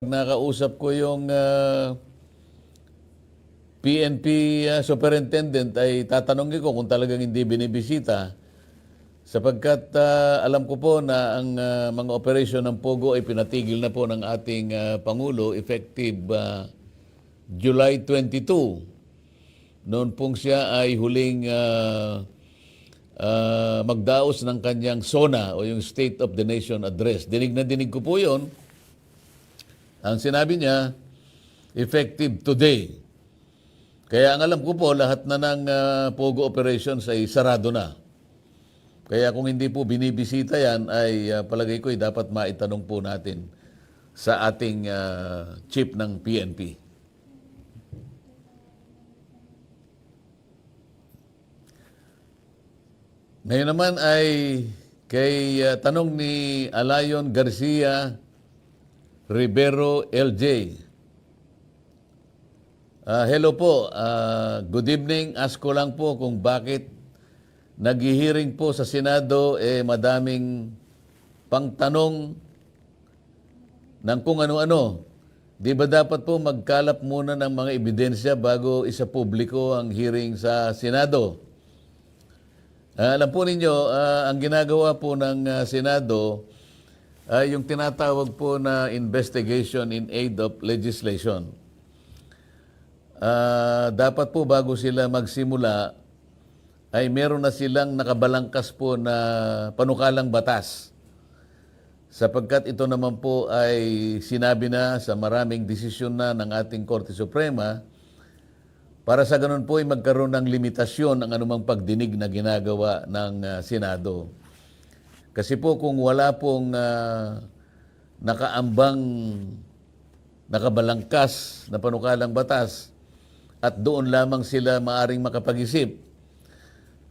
Nakausap ko yung PNP superintendent ay tatanungin ko kung talagang hindi binibisita sapagkat alam ko po na ang mga operasyon ng Pogo ay pinatigil na po ng ating Pangulo effective July 22. Noon pong siya ay huling magdaos ng kanyang SONA o yung State of the Nation Address. Dinig na dinig ko po yun. Ang sinabi niya, effective today. Kaya ang alam ko po, lahat na ng Pogo operations ay sarado na. Kaya kung hindi po binibisita yan, ay palagay ko ay dapat maitanong po natin sa ating chief ng PNP. Ngayon naman ay kay tanong ni Alayon Garcia Rivero LJ. Hello po, good evening. Ask ko lang po kung bakit naghihiring po sa Senado madaming pangtanong ng kung ano-ano. Di ba dapat po magkalap muna ng mga ebidensya bago isa publiko ang hearing sa Senado? Alam po ninyo, ang ginagawa po ng Senado ay yung tinatawag po na investigation in aid of legislation. Dapat po bago sila magsimula ay meron na silang nakabalangkas po na panukalang batas. Sapagkat ito naman po ay sinabi na sa maraming desisyon na ng ating Korte Suprema para sa ganun po ay magkaroon ng limitasyon ang anumang pagdinig na ginagawa ng Senado. Kasi po kung wala pong nakaambang, nakabalangkas na panukalang batas at doon lamang sila maaring makapag-isip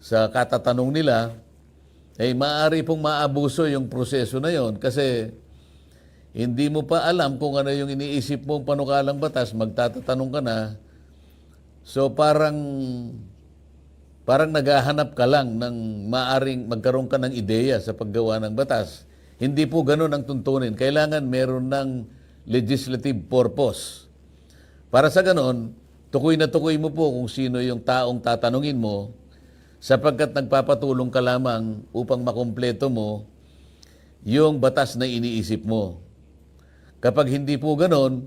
sa katatanong nila, ay maaari pong maabuso yung proseso na yon kasi hindi mo pa alam kung ano yung iniisip mong panukalang batas, magtatatanong ka na. So parang naghahanap ka lang ng maaring magkaroon ka ng ideya sa paggawa ng batas. Hindi po ganun ang tuntunin. Kailangan meron ng legislative purpose. Para sa ganun, tukoy na tukoy mo po kung sino yung taong tatanungin mo sapagkat nagpapatulong ka lamang upang makumpleto mo yung batas na iniisip mo. Kapag hindi po ganun,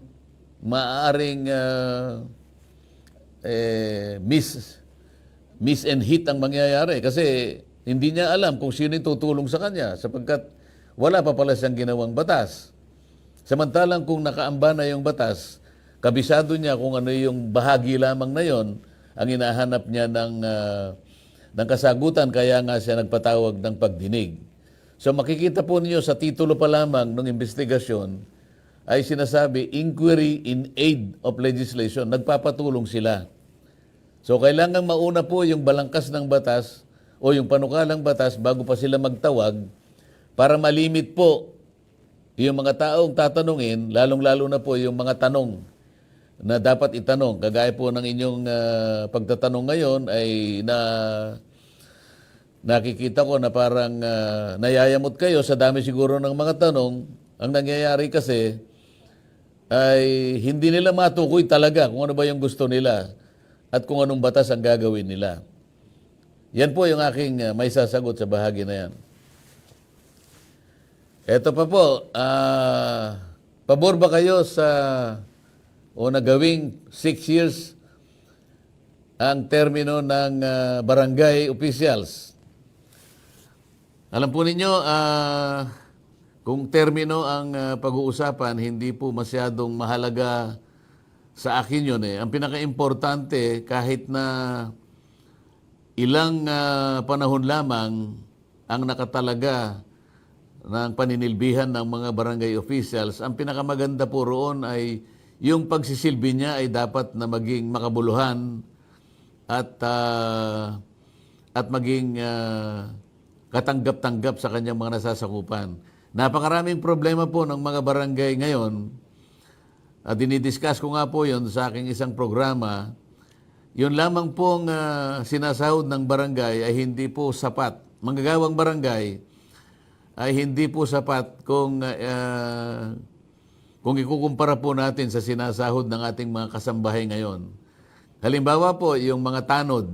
maaaring miss and hit ang mangyayari kasi hindi niya alam kung sino yung tutulong sa kanya sapagkat wala pa pala siyang ginawang batas. Samantalang kung nakaamba na yung batas, kabisado niya kung ano yung bahagi lamang na yon ang hinahanap niya ng kasagutan, kaya nga siya nagpatawag ng pagdinig. So makikita po niyo sa titulo pa lamang ng investigasyon ay sinasabi, inquiry in aid of legislation. Nagpapatulong sila. So kailangan mauna po yung balangkas ng batas o yung panukalang batas bago pa sila magtawag para malimit po yung mga taong tatanungin, lalong-lalo na po yung mga tanong na dapat itanong. Kagaya po ng inyong pagtatanong ngayon ay nakikita ko na parang nayayamot kayo sa dami siguro ng mga tanong. Ang nangyayari kasi ay hindi nila matukoy talaga kung ano ba yung gusto nila at kung anong batas ang gagawin nila. Yan po yung aking may sasagot sa bahagi na yan. Ito pa po, pabor ba kayo o nagawing 6 years ang termino ng barangay officials? Alam po ninyo, kung termino ang pag-uusapan, hindi po masyadong mahalaga sa akin yun eh. Ang pinaka-importante, kahit na ilang panahon lamang ang nakatalaga ng paninilbihan ng mga barangay officials, ang pinakamaganda po roon ay yung pagsisilbi niya ay dapat na maging makabuluhan at maging katanggap-tanggap sa kanyang mga nasasakupan. Napakaraming problema po ng mga barangay ngayon. Dinidiscuss ko nga po yun sa aking isang programa. Yun lamang pong sinasahod ng barangay ay hindi po sapat. Manggagawang barangay ay hindi po sapat kung kung ikukumpara po natin sa sinasahod ng ating mga kasambahay ngayon. Halimbawa po, yung mga tanod,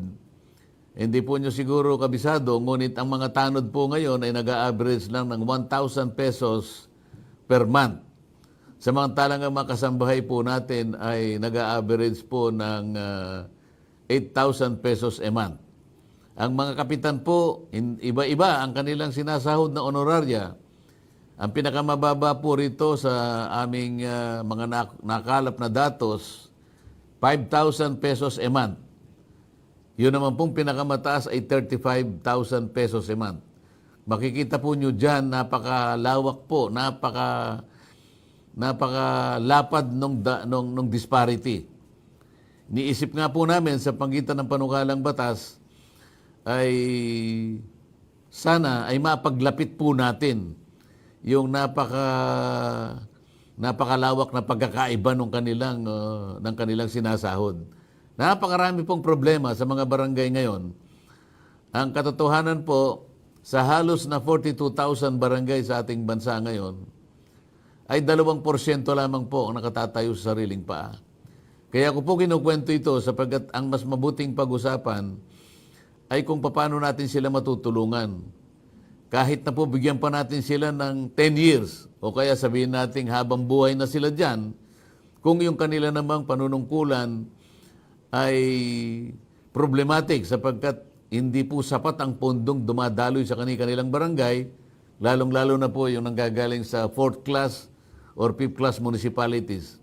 hindi po nyo siguro kabisado, ngunit ang mga tanod po ngayon ay nag-a-average lang ng 1,000 pesos per month. Samantalang ang mga kasambahay po natin ay nag-a-average po ng 8,000 pesos a month. Ang mga kapitan po, iba-iba ang kanilang sinasahod na honorarya. Ang pinakamababa po rito sa aming mga nakalap na datos, 5,000 pesos a month. Yun naman pong pinakamataas ay 35,000 pesos a month. Makikita po nyo dyan, napakalawak po, napakalapad nung disparity. Niisip nga po namin sa pagitan ng panukalang batas ay sana ay mapaglapit po natin yung napakalawak na pagkakaiba ng kanilang sinasahod. Napakarami pong problema sa mga barangay ngayon. Ang katotohanan po, sa halos na 42,000 barangay sa ating bansa ngayon, ay 2% lamang po ang nakatatayo sa sariling paa. Kaya ko po kinukwento ito sapagkat ang mas mabuting pag-usapan ay kung paano natin sila matutulungan. Kahit na po bigyan pa natin sila ng 10 years o kaya sabihin natin habang buhay na sila dyan, kung yung kanila namang panunungkulan ay problematic sapagkat hindi po sapat ang pondong dumadaloy sa kanilang barangay, lalong-lalo na po yung nanggagaling sa 4th class or 5th class municipalities.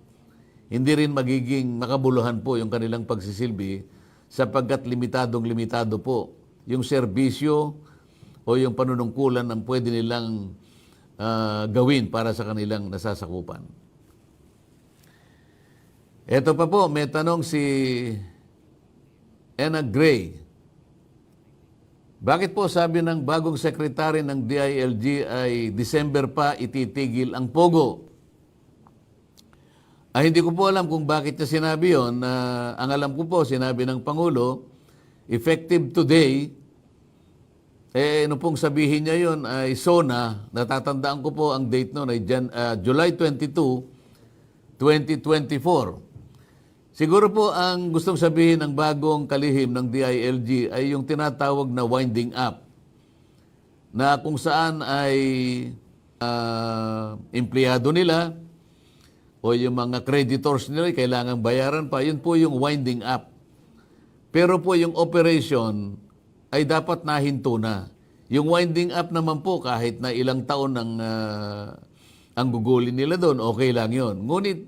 Hindi rin magiging makabuluhan po yung kanilang pagsisilbi sapagkat limitado po yung serbisyo o yung panunungkulan ng pwede nilang gawin para sa kanilang nasasakupan. Ito pa po, may tanong si Anna Gray. Bakit po sabi ng bagong sekretary ng DILG ay December pa ititigil ang POGO? Hindi ko po alam kung bakit niya sinabi yun. Ang alam ko po, sinabi ng Pangulo, effective today, ano pong sabihin niya yun ay SONA, natatandaan ko po ang date noon ay July 22, 2024. Siguro po ang gustong sabihin ng bagong kalihim ng DILG ay yung tinatawag na winding up, na kung saan ay empleyado nila o yung mga creditors nila kailangan bayaran pa, yun po yung winding up. Pero po yung operation ay dapat nahinto na. Yung winding up naman po kahit na ilang taon ang gugulin nila doon, okay lang yun. Ngunit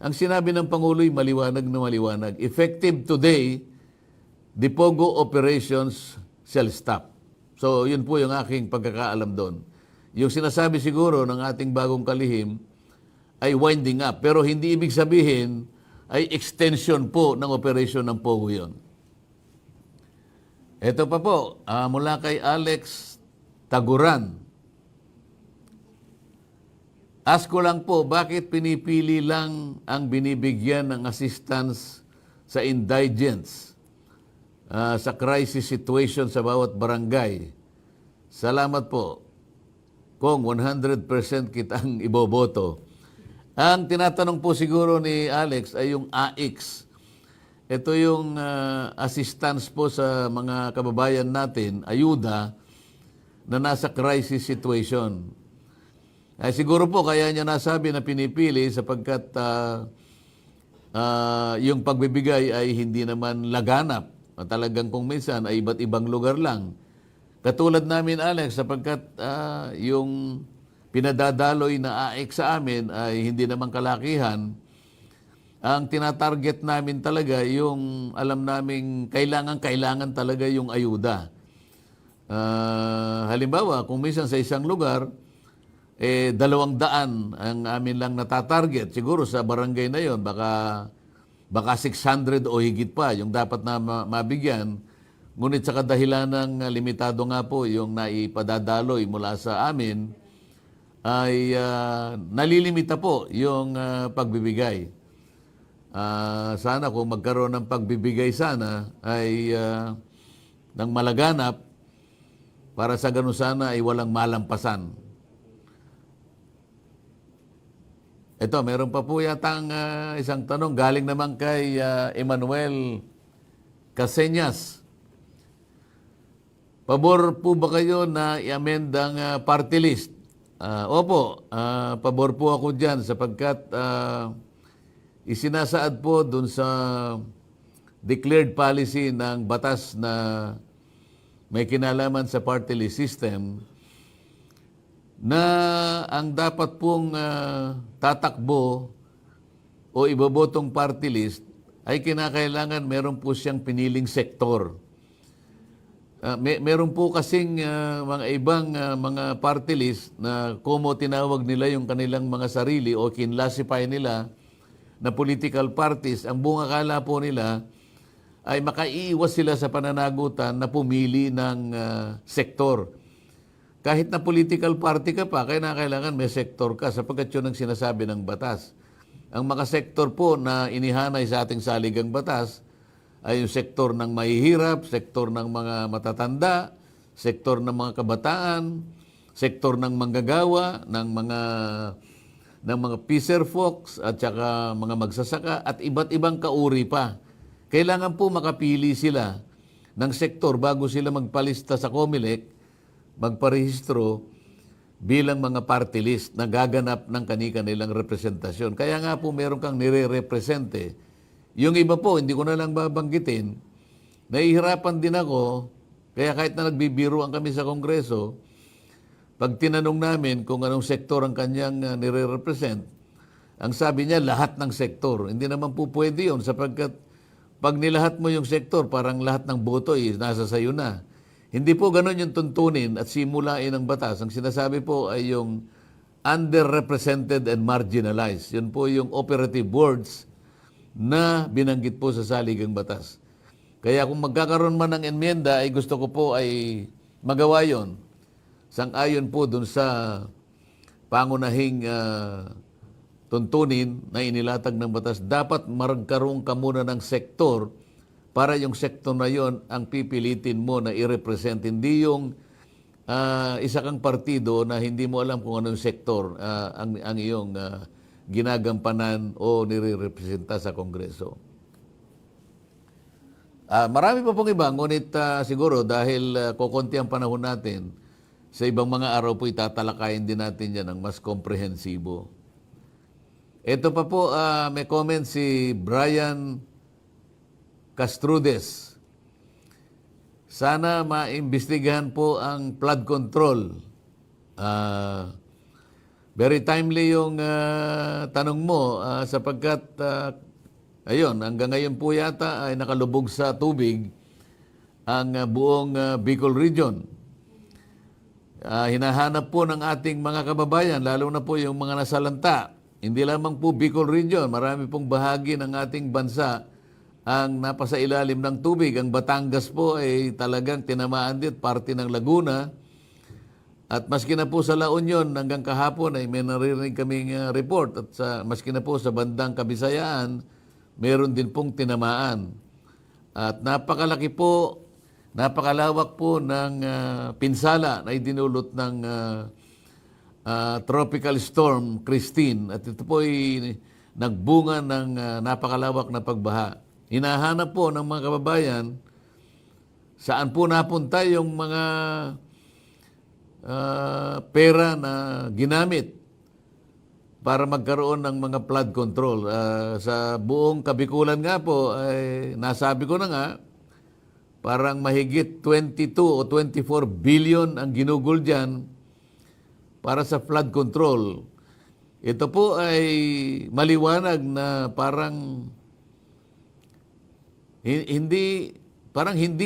ang sinabi ng Pangulo'y maliwanag na maliwanag. Effective today, the POGO operations shall stop. So yun po yung aking pagkakaalam doon. Yung sinasabi siguro ng ating bagong kalihim ay winding up. Pero hindi ibig sabihin ay extension po ng operation ng POGO yun. Ito pa po, mula kay Alex Taguran. Ask ko lang po, bakit pinipili lang ang binibigyan ng assistance sa indigents sa crisis situation sa bawat barangay? Salamat po. Kung 100% kitang iboboto. Ang tinatanong po siguro ni Alex ay yung AIX. Ito yung assistance po sa mga kababayan natin, ayuda, na nasa crisis situation. Siguro po kaya niya nasabi na pinipili sapagkat yung pagbibigay ay hindi naman laganap. Talagang kung minsan ay iba't ibang lugar lang. Katulad namin, Alex, sapagkat yung pinadadaloy na AIX sa amin ay hindi naman kalakihan. Ang tinatarget namin talaga yung alam naming kailangan talaga yung ayuda. Halimbawa, kung minsan sa isang lugar, 200 ang amin lang natatarget. Siguro sa barangay na yon, baka 600 o higit pa yung dapat na mabigyan. Ngunit sa kadahilan ng limitado nga po yung naipadadaloy mula sa amin, ay nalilimita po yung pagbibigay. Sana kung magkaroon ng pagbibigay sana ay ng malaganap para sa ganun sana ay walang malampasan. Ito, meron pa po yatang isang tanong galing naman kay Emmanuel Caseñas. Pabor po ba kayo na i-amend ang party list? Opo, pabor po ako dyan sapagkat isinasaad po dun sa declared policy ng batas na may kinalaman sa party list system na ang dapat pong tatakbo o ibobotong party list ay kinakailangan meron po siyang piniling sektor. Meron po kasing mga ibang mga party list na kumo tinawag nila yung kanilang mga sarili o kinlasify nila na political parties. Ang buong akala po nila ay makaiiwas sila sa pananagutan na pumili ng sektor. Kahit na political party ka pa, kailangan may sektor ka sapagkat yun ang sinasabi ng batas. Ang mga sektor po na inihanay sa ating saligang batas ay yung sektor ng mahihirap, sektor ng mga matatanda, sektor ng mga kabataan, sektor ng manggagawa, ng mga fisher folks at saka mga magsasaka at iba't ibang kauri pa. Kailangan po makapili sila ng sektor bago sila magpalista sa COMELEC, magparehistro bilang mga party list na gaganap ng kanilang representasyon. Kaya nga po meron kang nire-represente. Yung iba po, hindi ko na lang babanggitin, nahihirapan din ako, kaya kahit na nagbibiruan kami sa Kongreso, pag tinanong namin kung anong sektor ang kanyang nire-represent, ang sabi niya, lahat ng sektor. Hindi naman po pwede yun sapagkat pag nilahat mo yung sektor, parang lahat ng boto nasa sayo na. Hindi po ganun yung tuntunin at simulain ng batas. Ang sinasabi po ay yung underrepresented and marginalized. Yun po yung operative words na binanggit po sa saligang batas. Kaya kung magkakaroon man ng enmienda, ay gusto ko po ay magawa yon. Sang-ayon po dun sa pangunahing tuntunin na inilatag ng batas, dapat magkaroon ka muna ng sektor para yung sektor na yon ang pipilitin mo na i-represent. Hindi yung isa kang partido na hindi mo alam kung anong sektor ang iyong ginagampanan o nire-representa sa Kongreso. Marami pa pong iba, ngunit siguro dahil kukunti ang panahon natin, sa ibang mga araw po itatalakayin din natin yan ng mas komprehensibo. Ito pa po, may comment si Brian Castrudes. Sana maimbestigahan po ang flood control. Very timely yung tanong mo sapagkat ayun, hanggang ngayon po yata ay nakalubog sa tubig ang buong Bicol Region. Hinahanap po ng ating mga kababayan, lalo na po yung mga nasalanta. Hindi lamang po Bicol Region, marami pong bahagi ng ating bansa ang napasa ilalim ng tubig. Ang Batangas po ay talagang tinamaan din, parte ng Laguna. At maski na po sa La Union hanggang kahapon ay may naririnig kaming report. At maski na po sa bandang Kabisayaan, meron din pong tinamaan. At napakalawak po ng pinsala na idinulot ng Tropical Storm Christine. At ito po ay nagbunga ng napakalawak na pagbaha. Hinahanap po ng mga kababayan saan po napunta yung mga pera na ginamit para magkaroon ng mga flood control. Sa buong Kabikulan nga po, ay nasabi ko na nga, parang mahigit 22 o 24 billion ang ginugol dyan para sa flood control. Ito po ay maliwanag na parang hindi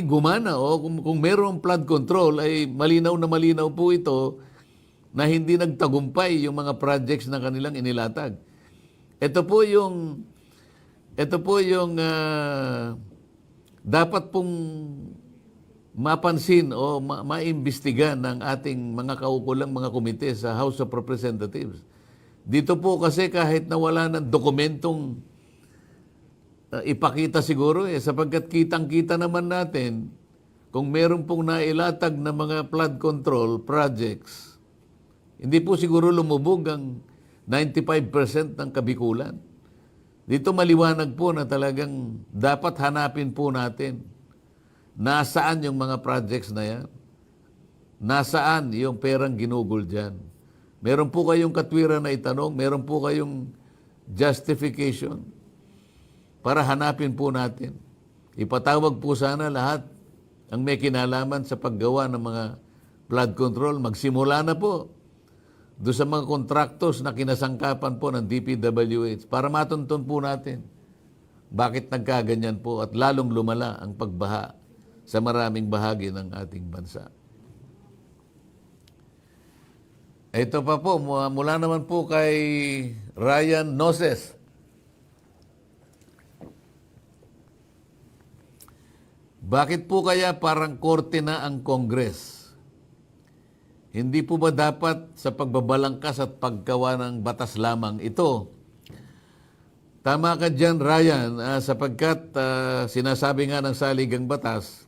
gumana o kung mayroong flood control ay malinaw na malinaw po ito na hindi nagtagumpay yung mga projects na kanilang inilatag. Ito po yung dapat pong mapansin o maimbestigan ng ating mga kaukulang mga komite sa House of Representatives. Dito po kasi kahit na wala ng dokumentong ipakita siguro sapagkat kitang-kita naman natin kung meron pong nailatag na mga flood control projects, hindi po siguro lumubog ang 95% ng kabikulan. Dito maliwanag po na talagang dapat hanapin po natin nasaan yung mga projects na yan. Nasaan yung perang ginugol dyan. Meron po kayong katwiran na itanong, meron po kayong justification para hanapin po natin. Ipatawag po sana lahat ang may kinalaman sa paggawa ng mga flood control. Magsimula na po doon sa mga contractors na kinasangkapan po ng DPWH para matuntun po natin bakit nagkaganyan po at lalong lumala ang pagbaha sa maraming bahagi ng ating bansa. Ito pa po, mula naman po kay Ryan Noses. Bakit po kaya parang korte na ang Congress? Hindi po ba dapat sa pagbabalangkas at paggawa ng batas lamang ito? Tama ka dyan, Ryan, sapagkat sinasabi nga ng saligang batas,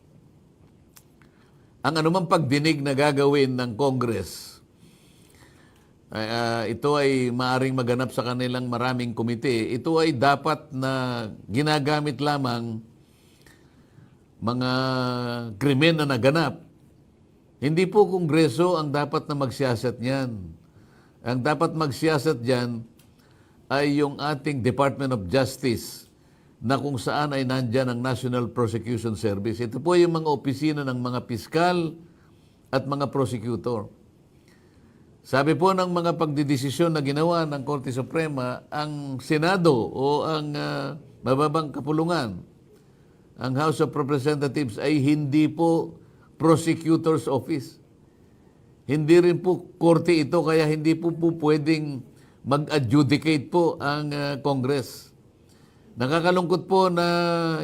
ang anumang pagdinig na gagawin ng Congress, ito ay maaring maganap sa kanilang maraming komite. Ito ay dapat na ginagamit lamang mga krimen na naganap. Hindi po Kongreso ang dapat na magsiyasat niyan. Ang dapat magsiyasat diyan ay yung ating Department of Justice na kung saan ay nandyan ang National Prosecution Service. Ito po yung mga opisina ng mga piskal at mga prosecutor. Sabi po ng mga pagdidesisyon na ginawa ng Korte Suprema, ang Senado o ang mababang kapulungan, ang House of Representatives ay hindi po prosecutor's office. Hindi rin po korte ito, kaya hindi po pwedeng mag-adjudicate po ang Congress. Nakakalungkot po na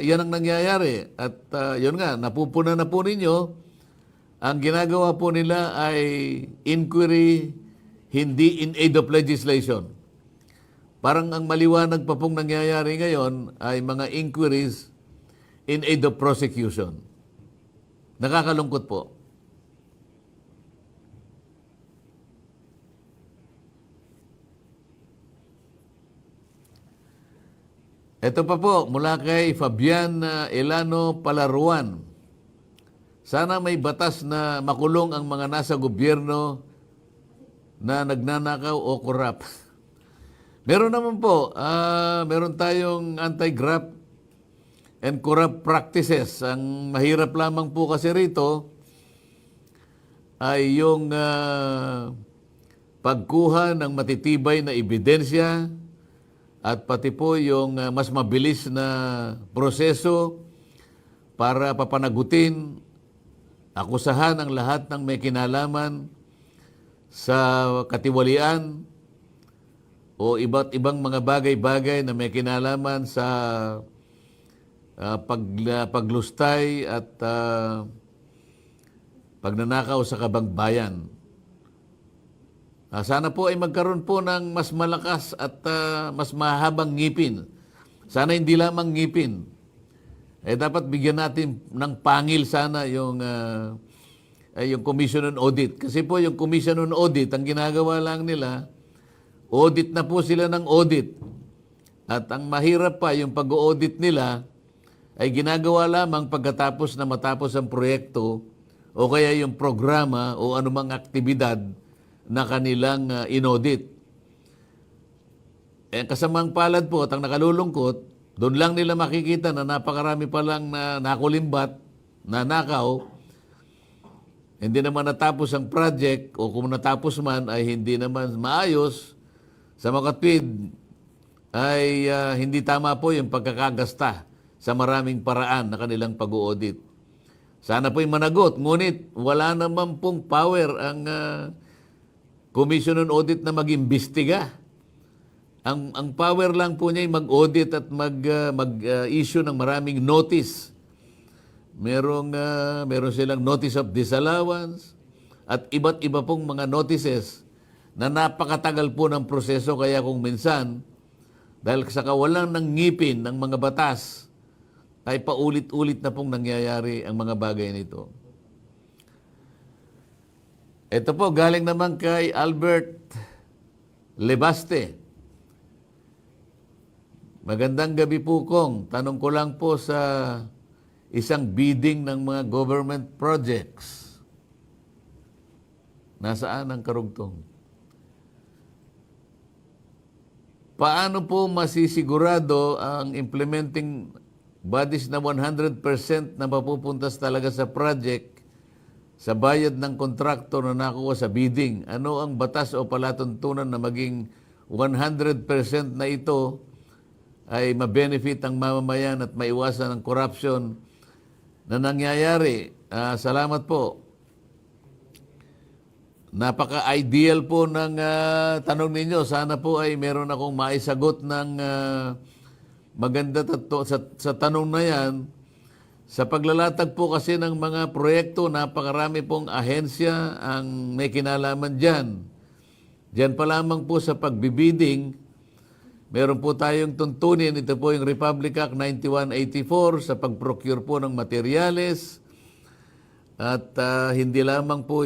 yan ang nangyayari. At yun nga, napupuna na po ninyo, ang ginagawa po nila ay inquiry hindi in aid of legislation. Parang ang maliwanag pa pong nangyayari ngayon ay mga inquiries in aid of prosecution. Nakakalungkot po. Ito pa po, mula kay Fabian Elano Palaruan. Sana may batas na makulong ang mga nasa gobyerno na nagnanakaw o korap. Meron naman po, meron tayong anti-graft and corrupt practices. Ang mahirap lamang po kasi rito ay yung pagkuha ng matitibay na ebidensya at pati po yung mas mabilis na proseso para papanagutin, akusahan ang lahat ng may kinalaman sa katiwalian o iba't ibang mga bagay-bagay na may kinalaman sa paglustay at pagnanakaw sa kabangbayan. Sana po ay magkaroon po ng mas malakas at mas mahabang ngipin. Sana hindi lamang ngipin. Dapat bigyan natin ng pangil sana yung Commission on Audit. Kasi po yung Commission on Audit, ang ginagawa lang nila, audit na po sila ng audit. At ang mahirap pa, yung pag-audit nila, ay ginagawa lamang pagkatapos na matapos ang proyekto o kaya yung programa o anumang aktibidad na kanilang inaudit. Kasamang palad po at ang nakalulungkot, doon lang nila makikita na napakarami pa lang na nakulimbat, na nakaw, hindi naman natapos ang project o kung natapos man ay hindi naman maayos, sa makatwid ay hindi tama po yung pagkakagasta sa maraming paraan na kanilang pag-audit. Sana po'y managot, ngunit wala naman pong power ang Commission on Audit na mag-imbestiga. Ang power lang po niya ay mag-audit at mag-issue ng maraming notice. Meron silang notice of disallowance at iba't iba pong mga notices na napakatagal po ng proseso, kaya kung minsan, dahil sa kawalan ng ngipin ng mga batas, ay paulit-ulit na pong nangyayari ang mga bagay nito. Ito po, galing naman kay Albert Lebaste. Magandang gabi po, Kong. Tanong ko lang po sa isang bidding ng mga government projects. Nasaan ang karugtong? Paano po masisigurado ang implementing bodies na 100% na mapupuntas talaga sa project sa bayad ng kontraktor na nakuha sa bidding? Ano ang batas o palatuntunan na maging 100% na ito ay ma-benefit ang mamamayan at maiwasan ang corruption na nangyayari? Salamat po. Napaka-ideal po ng tanong ninyo. Sana po ay meron akong maisagot ng maganda sa tanong na yan. Sa paglalatag po kasi ng mga proyekto, napakarami pong ahensya ang may kinalaman dyan. Diyan pa lamang po sa pagbibidding, meron po tayong tuntunin. Ito po yung Republic Act 9184 sa pag-procure po ng materyales. At hindi lamang po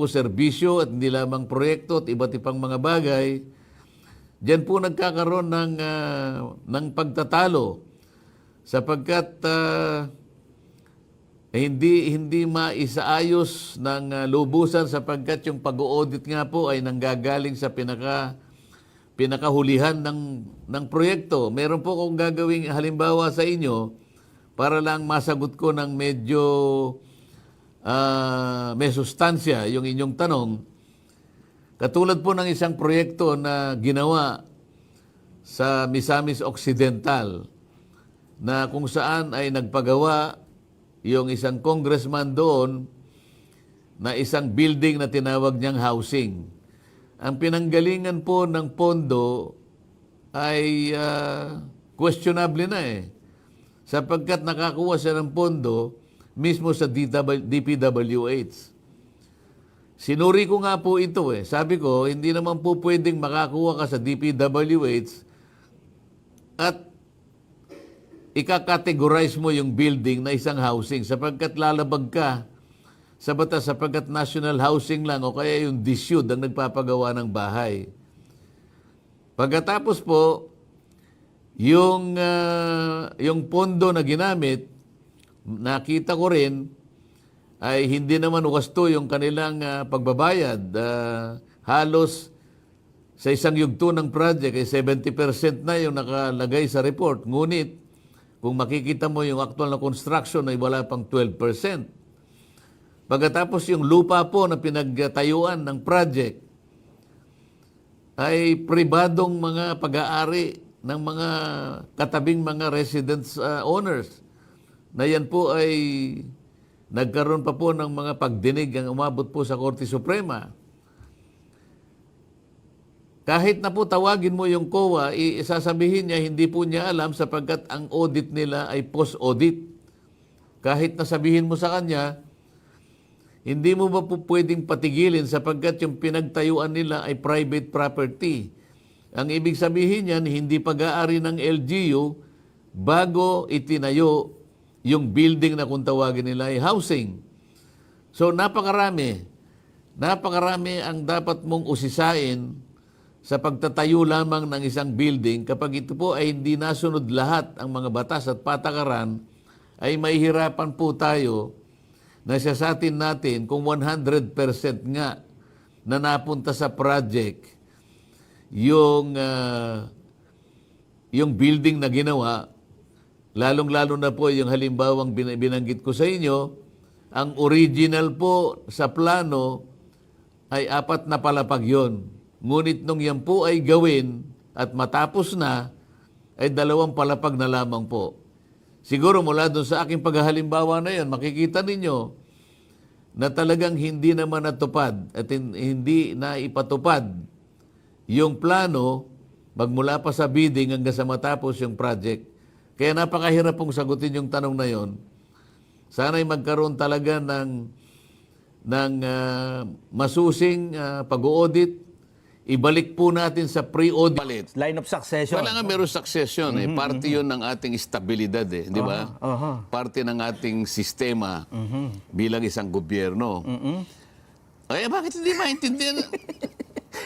serbisyo at hindi lamang proyekto at iba't ibang mga bagay. Diyan po nagkakaroon ng pagtatalo sapagkat hindi maisaayos ng lubusan sapagkat yung pag-audit nga po ay nanggagaling sa pinakahulihan ng proyekto. Meron po akong gagawing halimbawa sa inyo para lang masagot ko ng medyo may sustansya yung inyong tanong. Katulad po ng isang proyekto na ginawa sa Misamis Occidental na kung saan ay nagpagawa yung isang congressman doon na isang building na tinawag niyang housing. Ang pinanggalingan po ng pondo ay questionable na sapagkat nakakuha siya ng pondo mismo sa DPWH. Sinuri ko nga po ito Sabi ko, hindi naman po pwedeng makakuha ka sa DPWH at ika-categorize mo yung building na isang housing sapagkat lalabag ka sa batas sapagkat national housing lang o kaya yung DSUD ang nagpapagawa ng bahay. Pagkatapos po, yung pondo na ginamit, nakita ko rin, ay hindi naman wasto yung kanilang pagbabayad. Halos sa isang yugto ng project, 70% na yung nakalagay sa report. Ngunit, kung makikita mo yung actual na construction ay wala pang 12%. Pagkatapos yung lupa po na pinagtayuan ng project, ay pribadong mga pag-aari ng mga katabing mga residence owners na yan po ay nagkaroon pa po ng mga pagdinig ang umabot po sa Korte Suprema. Kahit na po tawagin mo yung COA, isasabihin niya hindi po niya alam sapagkat ang audit nila ay post-audit. Kahit na sabihin mo sa kanya, hindi mo ba po pwedeng patigilin sapagkat yung pinagtayuan nila ay private property. Ang ibig sabihin niyan, hindi pag-aari ng LGU bago itinayo yung building na kung tawagin nila ay housing. So napakarami ang dapat mong usisain sa pagtatayo lamang ng isang building. Kapag ito po ay hindi nasunod lahat ang mga batas at patakaran, ay mahihirapan po tayo na siyasatin natin kung 100% nga na napunta sa project yung building na ginawa, lalong-lalo na po yung halimbawang binanggit ko sa inyo, ang original po sa plano ay 4 na palapag yon. Ngunit nung yan po ay gawin at matapos na, ay 2 palapag na lamang po. Siguro mula doon sa aking paghahalimbawa na yan, makikita ninyo na talagang hindi naman natupad at hindi na ipatupad yung plano magmula pa sa bidding hanggang sa matapos yung project. Kaya napakahirap pong sagutin yung tanong na yon. Sana'y magkaroon talaga ng masusing pag-audit. Ibalik po natin sa pre-audit. Line of succession. Wala nga meron succession Parte yun ng ating estabilidad di ba? Parte ng ating sistema bilang isang gobyerno. Ay, bakit hindi maintindihan?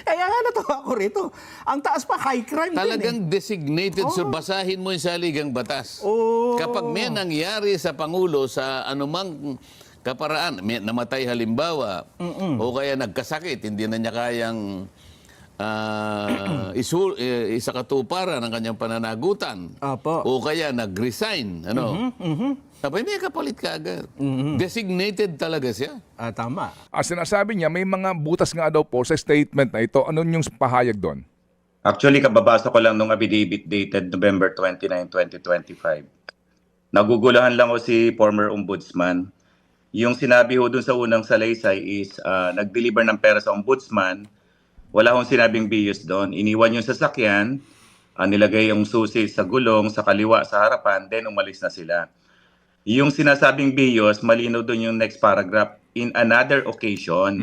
Kaya nga natuwa ako rito. Ang taas pa, high crime din eh. Talagang designated, so basahin mo yung saligang batas. Oh. Kapag may nangyari sa Pangulo sa anumang kaparaan, may namatay halimbawa, o kaya nagkasakit, hindi na niya kayang isakatuparan ng kanyang pananagutan, Apo. o kaya nag-resign, Sabay, may kapalit ka agad. Designated talaga siya. Tama. Sinasabi niya, may mga butas nga daw po sa statement na ito. Ano yung pahayag doon? Actually, kababasa ko lang nung affidavit dated November 29, 2025. Nagugulahan lang ko si former ombudsman. Yung sinabi ho dun sa unang salaysay is nag-deliver ng pera sa ombudsman. Wala akong sinabing bios doon. Iniwan yung sasakyan, nilagay yung susi sa gulong, sa kaliwa, sa harapan, then umalis na sila. Yung sinasabing bios, malinaw doon yung next paragraph. In another occasion,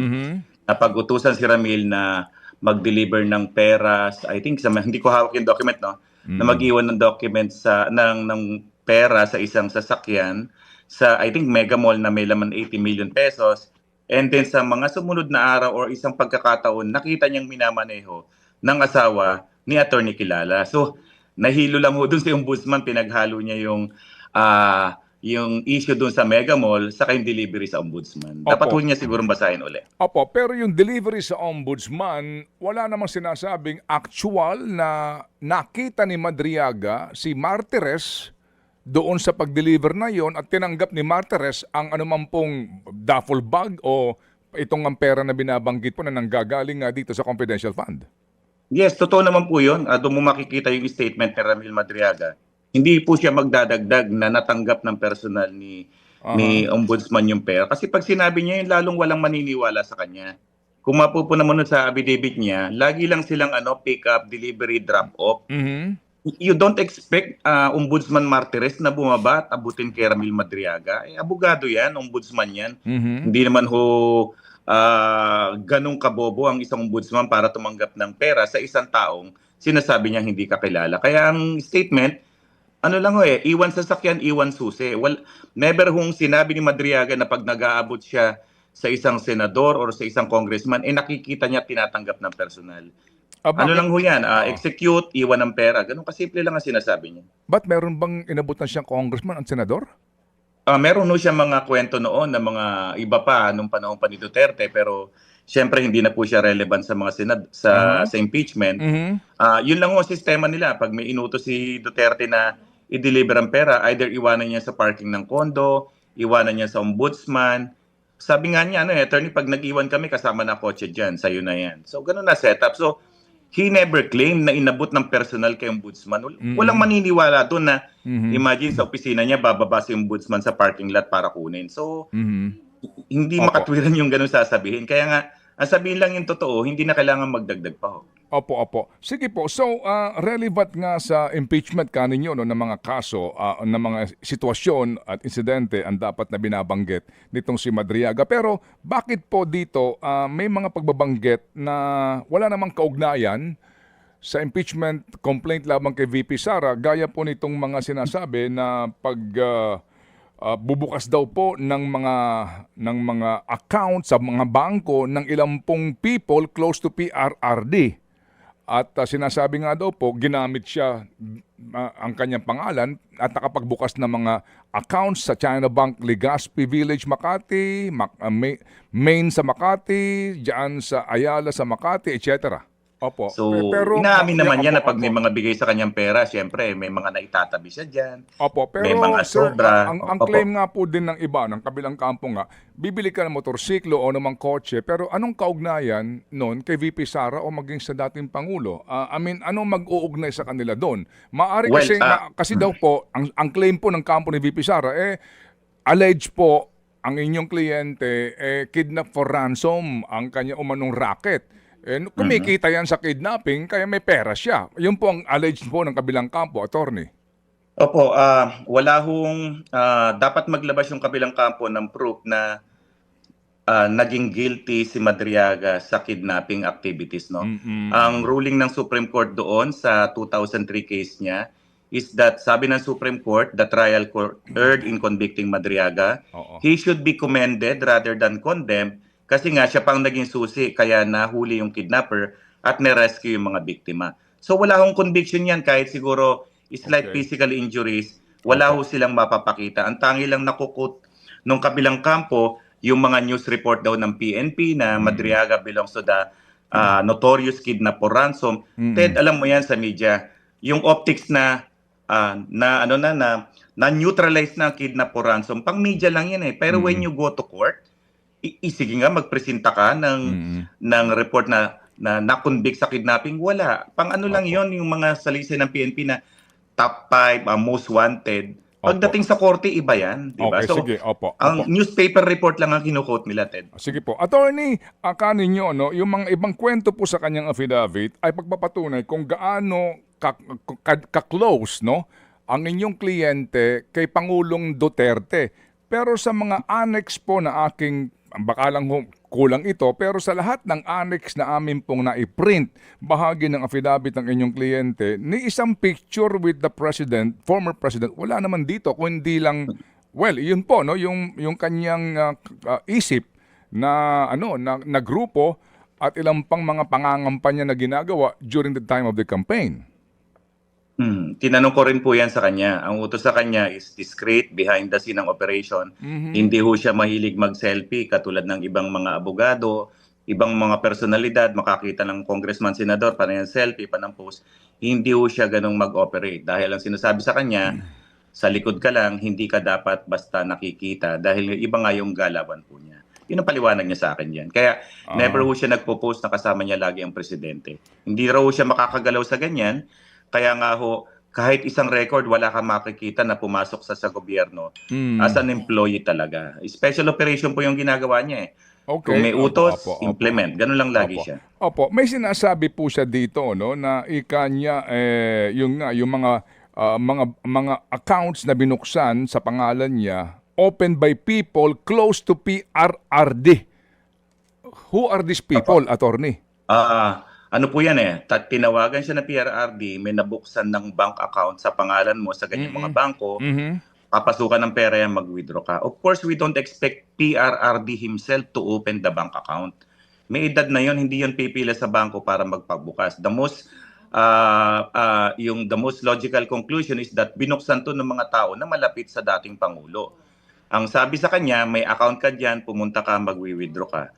napag-utusan si Ramil na mag-deliver ng pera, I think, hindi ko hawak yung document, no? Na mag-iwan ng document ng pera sa isang sasakyan sa, I think, Mega Mall na may laman 80 million pesos. And then sa mga sumunod na araw or isang pagkakataon, nakita niyang minamaneho ng asawa ni Attorney Kilala. So, nahilo lang ho dun sa ombudsman, pinaghalo niya yung issue dun sa Mega Mall sa yung delivery sa ombudsman. Dapat ho niya siguro basahin uli. Opo, pero yung delivery sa ombudsman, wala namang sinasabing actual na nakita ni Madriaga si Martires doon sa pag-deliver na yon at tinanggap ni Martires ang anumang pong duffel bag o itong ang pera na binabanggit po na nanggagaling nga dito sa confidential fund. Yes, totoo naman po yun. Doon mo makikita yung statement ni Ramil Madriaga. Hindi po siya magdadagdag na natanggap ng personal ni ombudsman yung pera. Kasi pag sinabi niya yun, lalong walang maniniwala sa kanya. Kung mapupuna mo nun sa affidavit niya, lagi lang silang pick up, delivery, drop off. You don't expect Ombudsman Martires na bumaba at abutin kay Ramil Madriaga. Abogado yan, ombudsman yan. Hindi naman ganong kabobo ang isang ombudsman para tumanggap ng pera sa isang taong sinasabi niyang hindi kakilala. Kaya ang statement, iwan sasakyan, iwan susi. Well, never sinabi ni Madriaga na pag nag-aabot siya sa isang senador or sa isang congressman, nakikita niya tinatanggap ng personal. Lang yan, execute, iwan ng pera. Ganun kasimple lang ang sinasabi niya. Ba't meron bang inabutan siyang congressman ang senador? Meron siya mga kwento noon na mga iba pa nung panahon pa ni Duterte, pero siyempre hindi na po siya relevant sa mga sa impeachment. Yun lang ang sistema nila. Pag may inutos si Duterte na i-deliver ang pera, either iwanan niya sa parking ng kondo, iwanan niya sa ombudsman. Sabi nga niya, attorney, pag nag-iwan kami, kasama na kotse dyan, sa'yo na yan. So, ganun na setup. So, he never claimed na inabot ng personal kay ombudsman. Walang maniniwala doon na imagine sa opisina niya, bababa si ombudsman sa parking lot para kunin. So, hindi makatwiran yung ganun sasabihin. Kaya nga, ang sabihin lang yung totoo, hindi na kailangan magdagdag pa ho. Opo. Sige po. So, relevant nga sa impeachment kaninyo ng mga kaso, ng mga sitwasyon at insidente ang dapat na binabanggit nitong si Madriaga. Pero bakit po dito may mga pagbabanggit na wala namang kaugnayan sa impeachment complaint labang kay VP Sara, gaya po nitong mga sinasabi na bubukas daw po ng mga account sa mga bangko ng ilang pong people close to PRRD. At sinasabi nga daw po, ginamit siya ang kanyang pangalan at nakapagbukas ng mga accounts sa China Bank Legazpi Village, Makati, Main sa Makati, diyan sa Ayala sa Makati, etc. Opo. So, inaamin naman niya na pag may mga bigay sa kanyang pera, siyempre may mga naitatabi siya dyan. Opo, pero may mga sir, sobra. ang claim nga po din ng iba, ng kabilang kampo nga, bibili ka ng motorsiklo o namang kotse, pero anong kaugnayan noon kay VP Sara o maging sa dating Pangulo? Anong mag-uugnay sa kanila doon? Maari kasi daw po, ang claim po ng kampo ni VP Sara, alleged po ang inyong kliyente, kidnap for ransom ang kanya umanong racket. Kumikita yan sa kidnapping, kaya may pera siya. Yun po ang alleged po ng kabilang kampo, attorney. Opo, wala dapat maglabas yung kabilang kampo ng proof na naging guilty si Madriaga sa kidnapping activities. No? Ang ruling ng Supreme Court doon sa 2003 case niya is that sabi ng Supreme Court, the trial court erred in convicting Madriaga. He should be commended rather than condemned Kasi nga siya pang naging susi kaya nahuli yung kidnapper at na-rescue yung mga biktima. So wala hong conviction yan kahit siguro slight Okay. physical injuries, wala Opo. ho silang mapapakita. Ang tangi lang nakukut nung kabilang kampo, yung mga news report daw ng PNP na Madriaga belongs to the notorious kidnap or ransom. Ted, alam mo yan sa media, yung optics na neutralize na ang kidnap or ransom, pang media lang yan eh. Pero when you go to court, sige nga magpresenta ka ng report na na-convict sa kidnapping, wala. Pang ano lang yon yung mga salisay ng PNP na top 5, most wanted. Pagdating sa korte, iba yan. Diba? Okay, So, sige. Opo. ang newspaper report lang ang kinukote nila, Ted. Sige po. Attorney, akanin nyo, no, yung mga ibang kwento po sa kanyang affidavit ay pagpapatunay kung gaano ka-close, no, ang inyong kliyente kay Pangulong Duterte. Pero sa mga annex po na aking, baka lang kulang ito, pero sa lahat ng annex na amin pong na-print, bahagi ng affidavit ng inyong kliyente, ni isang picture with the president, former president, wala naman dito, kundi lang, well, yun po, no, yung kanyang isip na na grupo at ilang pang mga pangangampanya na ginagawa during the time of the campaign. Tinanong ko rin po yan sa kanya. Ang utos sa kanya is discreet, behind the scene ng operation. Hindi ho siya mahilig mag-selfie katulad ng ibang mga abogado, ibang mga personalidad, makakita ng congressman, senador, pa na yan selfie, pa ng post. Hindi ho siya ganong mag-operate. Dahil ang sinasabi sa kanya, sa likod ka lang, hindi ka dapat basta nakikita. Dahil iba nga yung galawan po niya. Yun ang paliwanag niya sa akin yan. Kaya never ho siya nagpo-post na kasama niya lagi ang presidente. Hindi raw ho siya makakagalaw sa ganyan. Kaya nga ho, kahit isang record, wala kang makikita na pumasok sa gobyerno as an employee talaga. Special operation po yung ginagawa niya eh. Okay. Kung may utos, Opo. implement. Ganun lang lagi Opo. siya. Opo, may sinasabi po siya dito, no, na ikanya yung mga accounts na binuksan sa pangalan niya opened by people close to PRRD. Who are these people, attorney? Ano po yan eh, tinawagan siya ng PRRD, may nabuksan ng bank account sa pangalan mo sa ganyang mga bangko, papasukan ng pera yan, mag-withdraw ka. Of course, we don't expect PRRD himself to open the bank account. May edad na yon, hindi yon pipila sa bangko para magpabukas. The most logical conclusion is that binuksan to ng mga tao na malapit sa dating Pangulo. Ang sabi sa kanya, may account ka dyan, pumunta ka, mag-withdraw ka.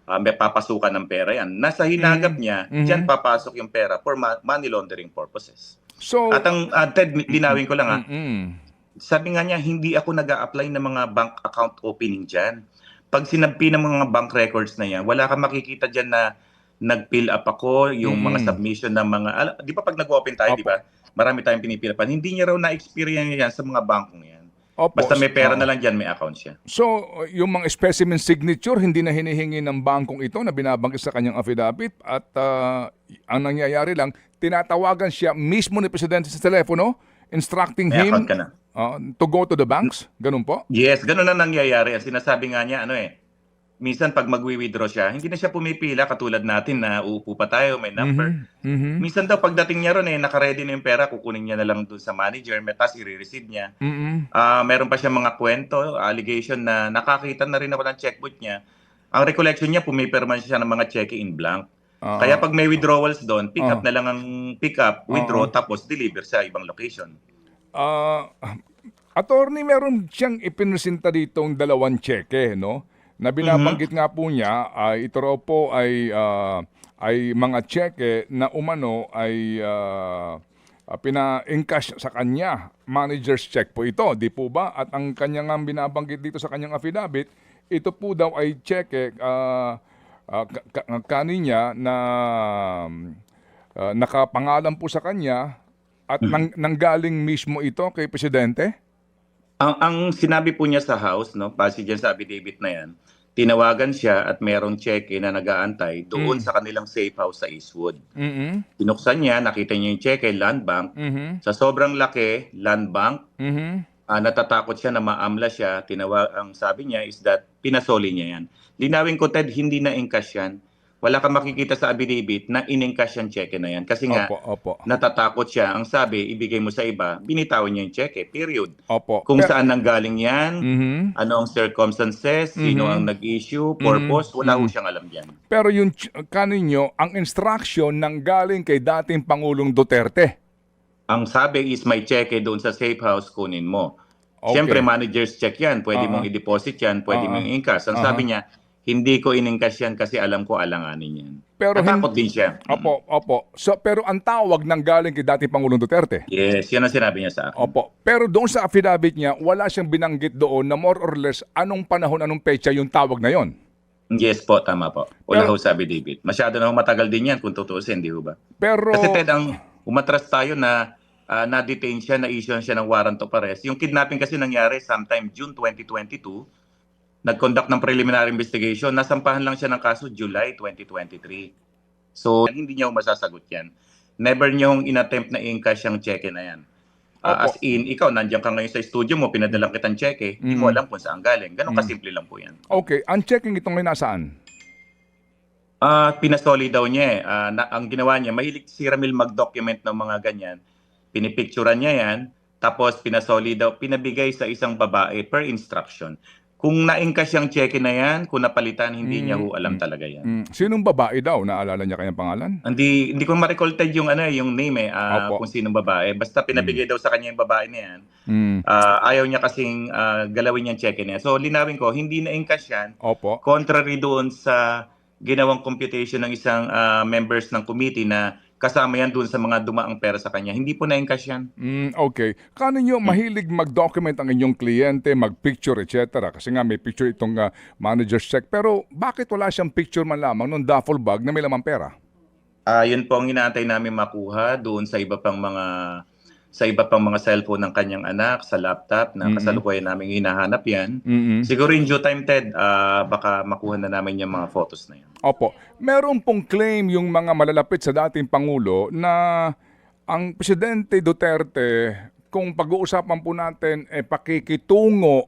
May papasukan ng pera yan. Nasa hinagap niya, dyan papasok yung pera for money laundering purposes. So, At ang Ted, dinawin ko lang sabi nga niya, hindi ako nag-a-apply ng mga bank account opening dyan. Pag sinabpi ng mga bank records na yan, wala kang makikita dyan na nag-fill up ako, yung mga submission ng mga, di ba pag nag-open tayo, di ba? Marami tayong pinipilapan. Hindi niya raw na-experience yan sa mga bankong yan. opo, Basta may pera na lang dyan, may account siya. So, yung mga specimen signature, hindi na hinihingi ng bangkong ito na binabanggit sa kanyang affidavit at ang nangyayari lang, tinatawagan siya mismo ni Presidente sa telepono, instructing May him account ka na. to go to the banks. Ganun po? Yes, ganun na nangyayari. Ang sinasabi nga niya, minsan pag magwi-withdraw siya, hindi na siya pumipila katulad natin na uupo pa tayo, may number. Minsan daw pagdating niya ron naka-ready na yung pera, kukunin niya na lang dun sa manager, tapos i-receive niya. Meron pa siya mga kwento, allegation na nakakita na rin ako ng checkbook niya. Ang recollection niya, pumipirma siya ng mga cheque in blank. Kaya pag may withdrawals doon, pick up na lang ang pick up, withdraw, tapos deliver sa ibang location. Attorney, meron siyang ipinresenta ditong 2 cheque, no? Na binabanggit nga po niya, ito raw po ay mga cheque na umano ay pina-encash sa kanya. Manager's check po ito, di po ba? At ang kanya nga binabanggit dito sa kanyang affidavit, ito po daw ay cheque kaninya na nakapangalan po sa kanya at nanggaling mismo ito kay Presidente? Ang sinabi po niya sa house, base dyan sa affidavit na yan, tinawagan siya at merong cheque na nag-aantay doon sa kanilang safe house sa Eastwood. Binuksan niya, nakita niya yung cheque, Land Bank. Sa sobrang laki, Land Bank, natatakot siya na maamla siya. Ang sabi niya is that pinasoli niya yan. Linawin ko, Ted, hindi na encash yan. wala kang makikita sa affidavit na in-encash yung cheque na yan. Kasi nga, Opo. natatakot siya. Ang sabi, ibigay mo sa iba, binitawan niya yung cheque, period. Opo. Kung saan nanggaling yan, Mhm. ano ang circumstances, sino ang nag-issue, purpose, wala ho siyang alam yan. Pero yung kaninyo, ang instruction nang galing kay dating Pangulong Duterte. Ang sabi is may cheque doon sa safe house, kunin mo. Okay. Siyempre, manager's check yan. Pwede mong i-deposit yan, pwede mong i-encash. Ang sabi niya, hindi ko in-encash yan kasi alam ko alanganin yan. Pero Natakot din siya. Opo. So, pero ang tawag nang galing kay dating Pangulong Duterte. Yes, yan ang sinabi niya sa akin. Opo. Pero doon sa affidavit niya, wala siyang binanggit doon na more or less anong panahon, anong petsa yung tawag na yon. Yes po, tama po. Wala Pero- ho sabi David. Masyado na ho matagal din yan kung tutuusin, di ho ba? Pero, Kasi Ted, ang umatras tayo na na-detain siya, na-issue siya ng warrant of arrest. Yung kidnapping kasi nangyari sometime June 2022, nag-conduct ng preliminary investigation, nasampahan lang siya ng kaso July 2023. So, hindi niya ho masasagot yan. Never niya hong inattempt na i-encash yung cheque na yan. As in, ikaw, nandiyan ka ngayon sa studio mo, pinadalang kitang cheque, hindi mo alam kung saan galing. Ganon kasimple lang po yan. okay, ang checking itong ay nasaan? Pinasoli daw niya eh. Ang ginawa niya, mahilig si Ramil mag-document ng mga ganyan. Pinipicturan niya yan, tapos pinasoli daw, pinabigay sa isang babae per instruction. Kung na-encash yung cheque na yan, kung napalitan, hindi niya ho alam talaga yan. Sinong babae daw? Naalala niya kanyang pangalan? Hindi ko ma-recall Ted, yung yung name Opo. kung sinong babae. Basta pinabigay daw sa kanya yung babae na yan. Mm. Ayaw niya kasing galawin yung cheque niya. So linawin ko, hindi na-encash yan. Opo. Contrary doon sa ginawang computation ng isang members ng committee na kasama yan doon sa mga dumaang pera sa kanya. Hindi po na-encash yan. Okay. Kaninyo mahilig mag-document ang inyong kliyente, mag-picture, etc. Kasi nga may picture itong manager's check. Pero bakit wala siyang picture man lamang nung duffel bag na may lamang pera? Yun po ang inaantay namin makuha doon sa iba pang mga cellphone ng kanyang anak, sa laptop na kasalukuyan namin hinahanap yan. Siguro in due time, Ted, baka makuha na namin yung mga photos na yan. Opo. Meron pong claim yung mga malalapit sa dating Pangulo na ang Presidente Duterte, kung pag-uusapan po natin, pakikitungo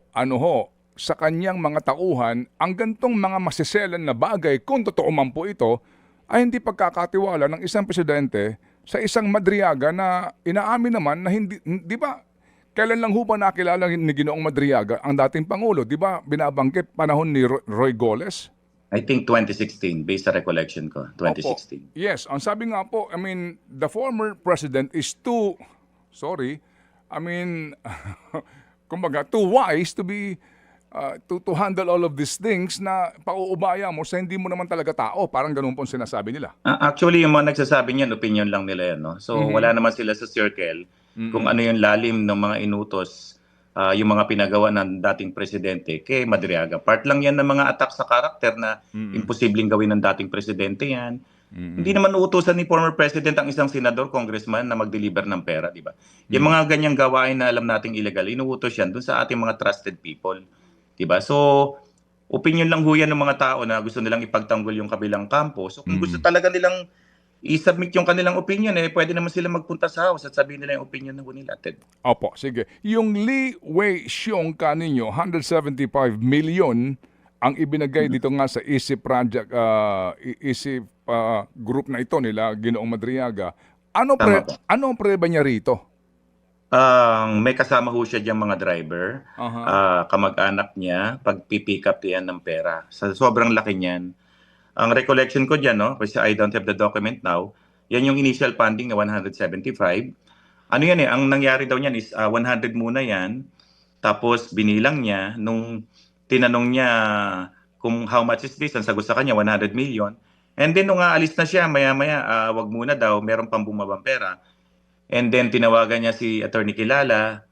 sa kanyang mga tauhan, ang gantong mga masiselan na bagay, kung totoo man po ito, ay hindi pagkakatiwala ng isang presidente sa isang Madriaga na inaamin naman na hindi, di ba? Kailan lang ho ba nakilala ni Ginoong Madriaga ang dating Pangulo? Di ba binabanggit panahon ni Roy Goles? I think 2016, based sa recollection ko, 2016. Opo. Yes, ang sabi nga po, the former president is kumbaga, too wise to be, to handle all of these things na pauubaya mo sa hindi mo naman talaga tao. Parang ganun po ang sinasabi nila. Actually, yung mga nagsasabi niyan, opinion lang nila yan. No? So, wala naman sila sa circle kung ano yung lalim ng mga inutos, yung mga pinagawa ng dating presidente kay Madriaga. Part lang yan ng mga attack sa karakter na imposibleng gawin ng dating presidente yan. Hindi naman uutusan ni former president ang isang senador, congressman na mag-deliver ng pera, di ba? Yung mga ganyang gawain na alam nating illegal, inuutos yan dun sa ating mga trusted people. Di ba? So, opinion lang ho yan ng mga tao na gusto nilang ipagtanggol yung kabilang kampo. So, kung gusto talaga nilang i-submit yung kanilang opinion, pwede naman sila magpunta sa house at sabihin nila yung opinion na nila, Ted. Opo, sige. Yung Lee Wei-xiong kaninyo, 175 million ang ibinigay dito nga sa EC Project, EC group na ito nila, Ginoong Madriaga. Ano ang preba niya rito? May kasama ho siya diyang mga driver, kamag-anak niya, pag-pick up yan ng pera. Sobrang laki niyan. Ang recollection ko dyan, no, kasi I don't have the document now, yan yung initial funding na 175. Ano yan ang nangyari daw niyan is 100 muna yan, tapos binilang niya, nung tinanong niya kung how much is this, ang sagot sa kanya, 100 million. And then nung aalis na siya, maya-maya, wag muna daw, meron pang bumabang pera. And then tinawagan niya si Attorney Kilala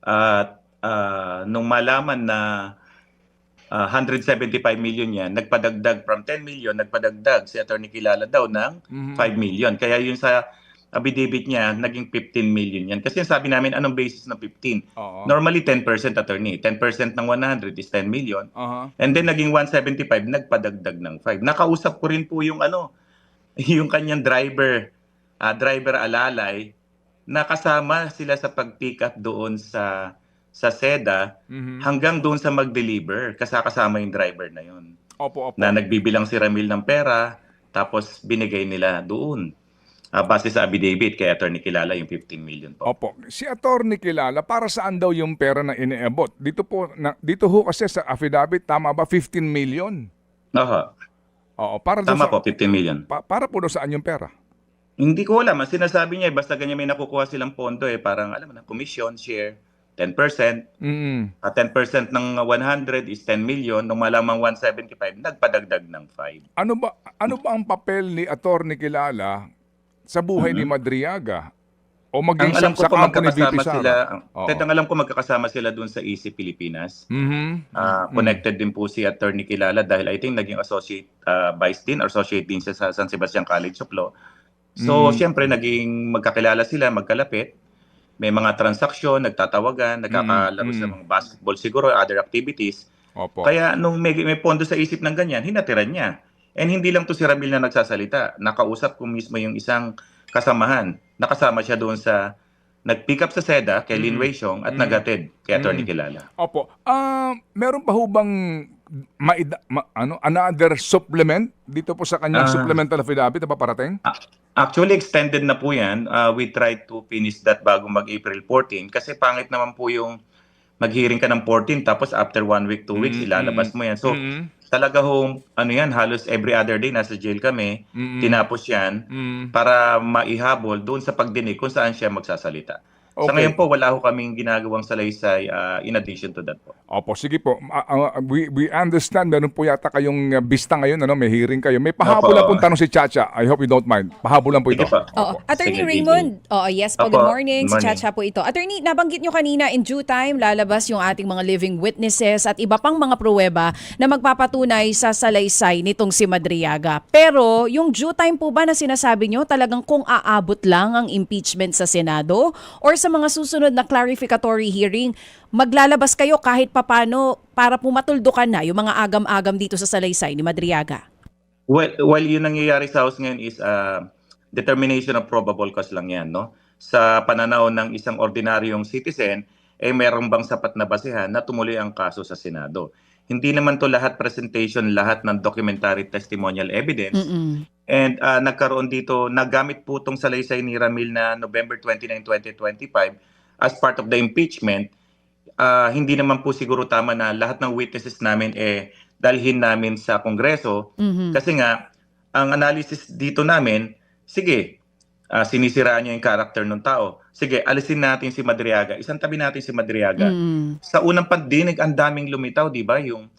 at nung malaman na 175 million yan, nagpadagdag from 10 million, nagpadagdag si Attorney Kilala daw ng 5 million. Kaya yun sa affidavit niya, naging 15 million yan. Kasi sabi namin, anong basis ng 15? Normally 10% attorney. 10% ng 100 is 10 million. And then naging 175, nagpadagdag ng 5. Nakausap ko rin po yung yung kanyang driver alalay, na kasama sila sa pag-pick up doon sa SEDA hanggang doon sa mag-deliver, kasama yung driver na yun. Opo. Na nagbibilang si Ramil ng pera, tapos binigay nila doon. Base sa affidavit kay Attorney Kilala yung 15 million po. Opo. Si Attorney Kilala, para saan daw yung pera na iniabot? Dito ho kasi sa affidavit, tama ba 15 million? Aha. Oo, para daw Tama sa, po, 15 million. para po daw saan yung pera? Hindi ko alam. Ang sinasabi niya, basta ganyan may nakukuha silang pondo, parang, alam mo na, commission, share, 10%. Mm. 10% ng 100 is 10 million. Nung malamang 175, nagpadagdag ng 5. Ano ba ang papel ni Attorney Kilala sa buhay ni Madriaga? O maging Ang alam ko sa po kampo ni VP magkakasama sila, Sara? Oo. ang alam ko magkakasama sila doon sa EC Pilipinas. Mhm. Connected din po si Attorney Kilala dahil I think naging associate vice dean or associate dean siya sa San Sebastian College of Law. So, syempre naging magkakilala sila, magkalapit. May mga transaksyon, nagtatawagan, nagkakalaro sa mga basketball siguro, other activities. Opo. Kaya nung may pondo sa isip ng ganyan, hinatiran niya. And hindi lang to si Ramil na nagsasalita. Nakausap ko mismo yung isang kasamahan. Nakasama siya doon sa nag-pick up sa SEDA kay Lin Wei Xiong at nagatid kay Attorney Kilala. Opo. Meron pa ho bang another supplement dito po sa kanyang supplemental affidavit na paparating? Actually, extended na po yan. We tried to finish that bago mag-April 14 kasi pangit naman po yung mag-hearing ka ng 14 tapos after 1 week, 2 weeks, ilalabas mo yan. So, talaga hong, halos every other day nasa jail kami, tinapos yan para maihabol doon sa pagdinig kung saan siya magsasalita. Sa Okay. ngayon po, wala ho kaming ginagawang salaysay in addition to that po. Opo, sige po. We understand, meron po yata kayong bista ngayon, may hearing kayo. May pahabol lang Opo. pong tanong si Chacha. I hope you don't mind. Pahabol lang po ito. Sige po. Oo. Attorney Sige, Raymond, yes po, Opo, good morning. good Si morning. Chacha po ito. Attorney, nabanggit nyo kanina, in due time, lalabas yung ating mga living witnesses at iba pang mga pruweba na magpapatunay sa salaysay nitong si Madriaga. Pero, yung due time po ba na sinasabi nyo, talagang kung aabot lang ang impeachment sa Senado or sa mga susunod na clarificatory hearing, maglalabas kayo kahit papano para pumatuldukan na yung mga agam-agam dito sa salaysay ni Madriaga? Well, yun nangyayari sa House ngayon is determination of probable cause lang yan, no? Sa pananaw ng isang ordinaryong citizen, meron bang sapat na basehan na tumuloy ang kaso sa Senado. Hindi naman to lahat presentation, lahat ng documentary testimonial evidence. And nagkaroon dito, nagamit po itong salaysay ni Ramil na November 29, 2025 as part of the impeachment. Hindi naman po siguro tama na lahat ng witnesses namin dalhin namin sa Kongreso. Kasi nga, ang analysis dito namin, sige, sinisiraan niya yung character ng tao. Sige, alisin natin si Madriaga. Isang tabi natin si Madriaga. Sa unang pagdinig, ang daming lumitaw, di ba? Yung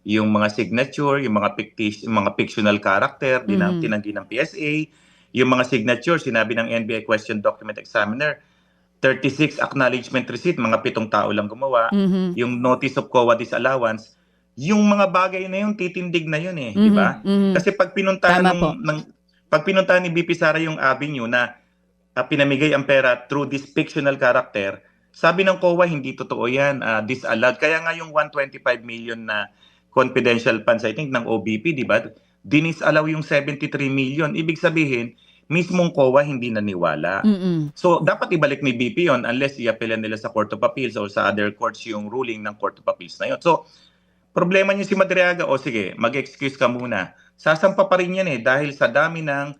mga signature, yung mga fictional character, tinanggi ng PSA, yung mga signature, sinabi ng NBI Question Document Examiner, 36 acknowledgement receipt, mga 7 tao lang gumawa. Yung notice of COA disallowance, yung mga bagay na yun, titindig na yun di ba? Kasi pag pinuntahan pag pinuntahan ni BP Sara yung avenue na pinamigay ang pera through this fictional character, sabi ng COA, hindi totoo yan, disallowed. Kaya nga yung 125 million na confidential funds, I think, ng OBP, di ba? Dinisallow yung 73 million. Ibig sabihin, mismong COA hindi naniwala. So, dapat ibalik ni BP yon unless i-appeal nila sa Court of Appeals or sa other courts yung ruling ng Court of Appeals na yon. So, problema niyo si Madriaga, sige, mag-excuse ka muna. Sasampa pa rin yan dahil sa dami ng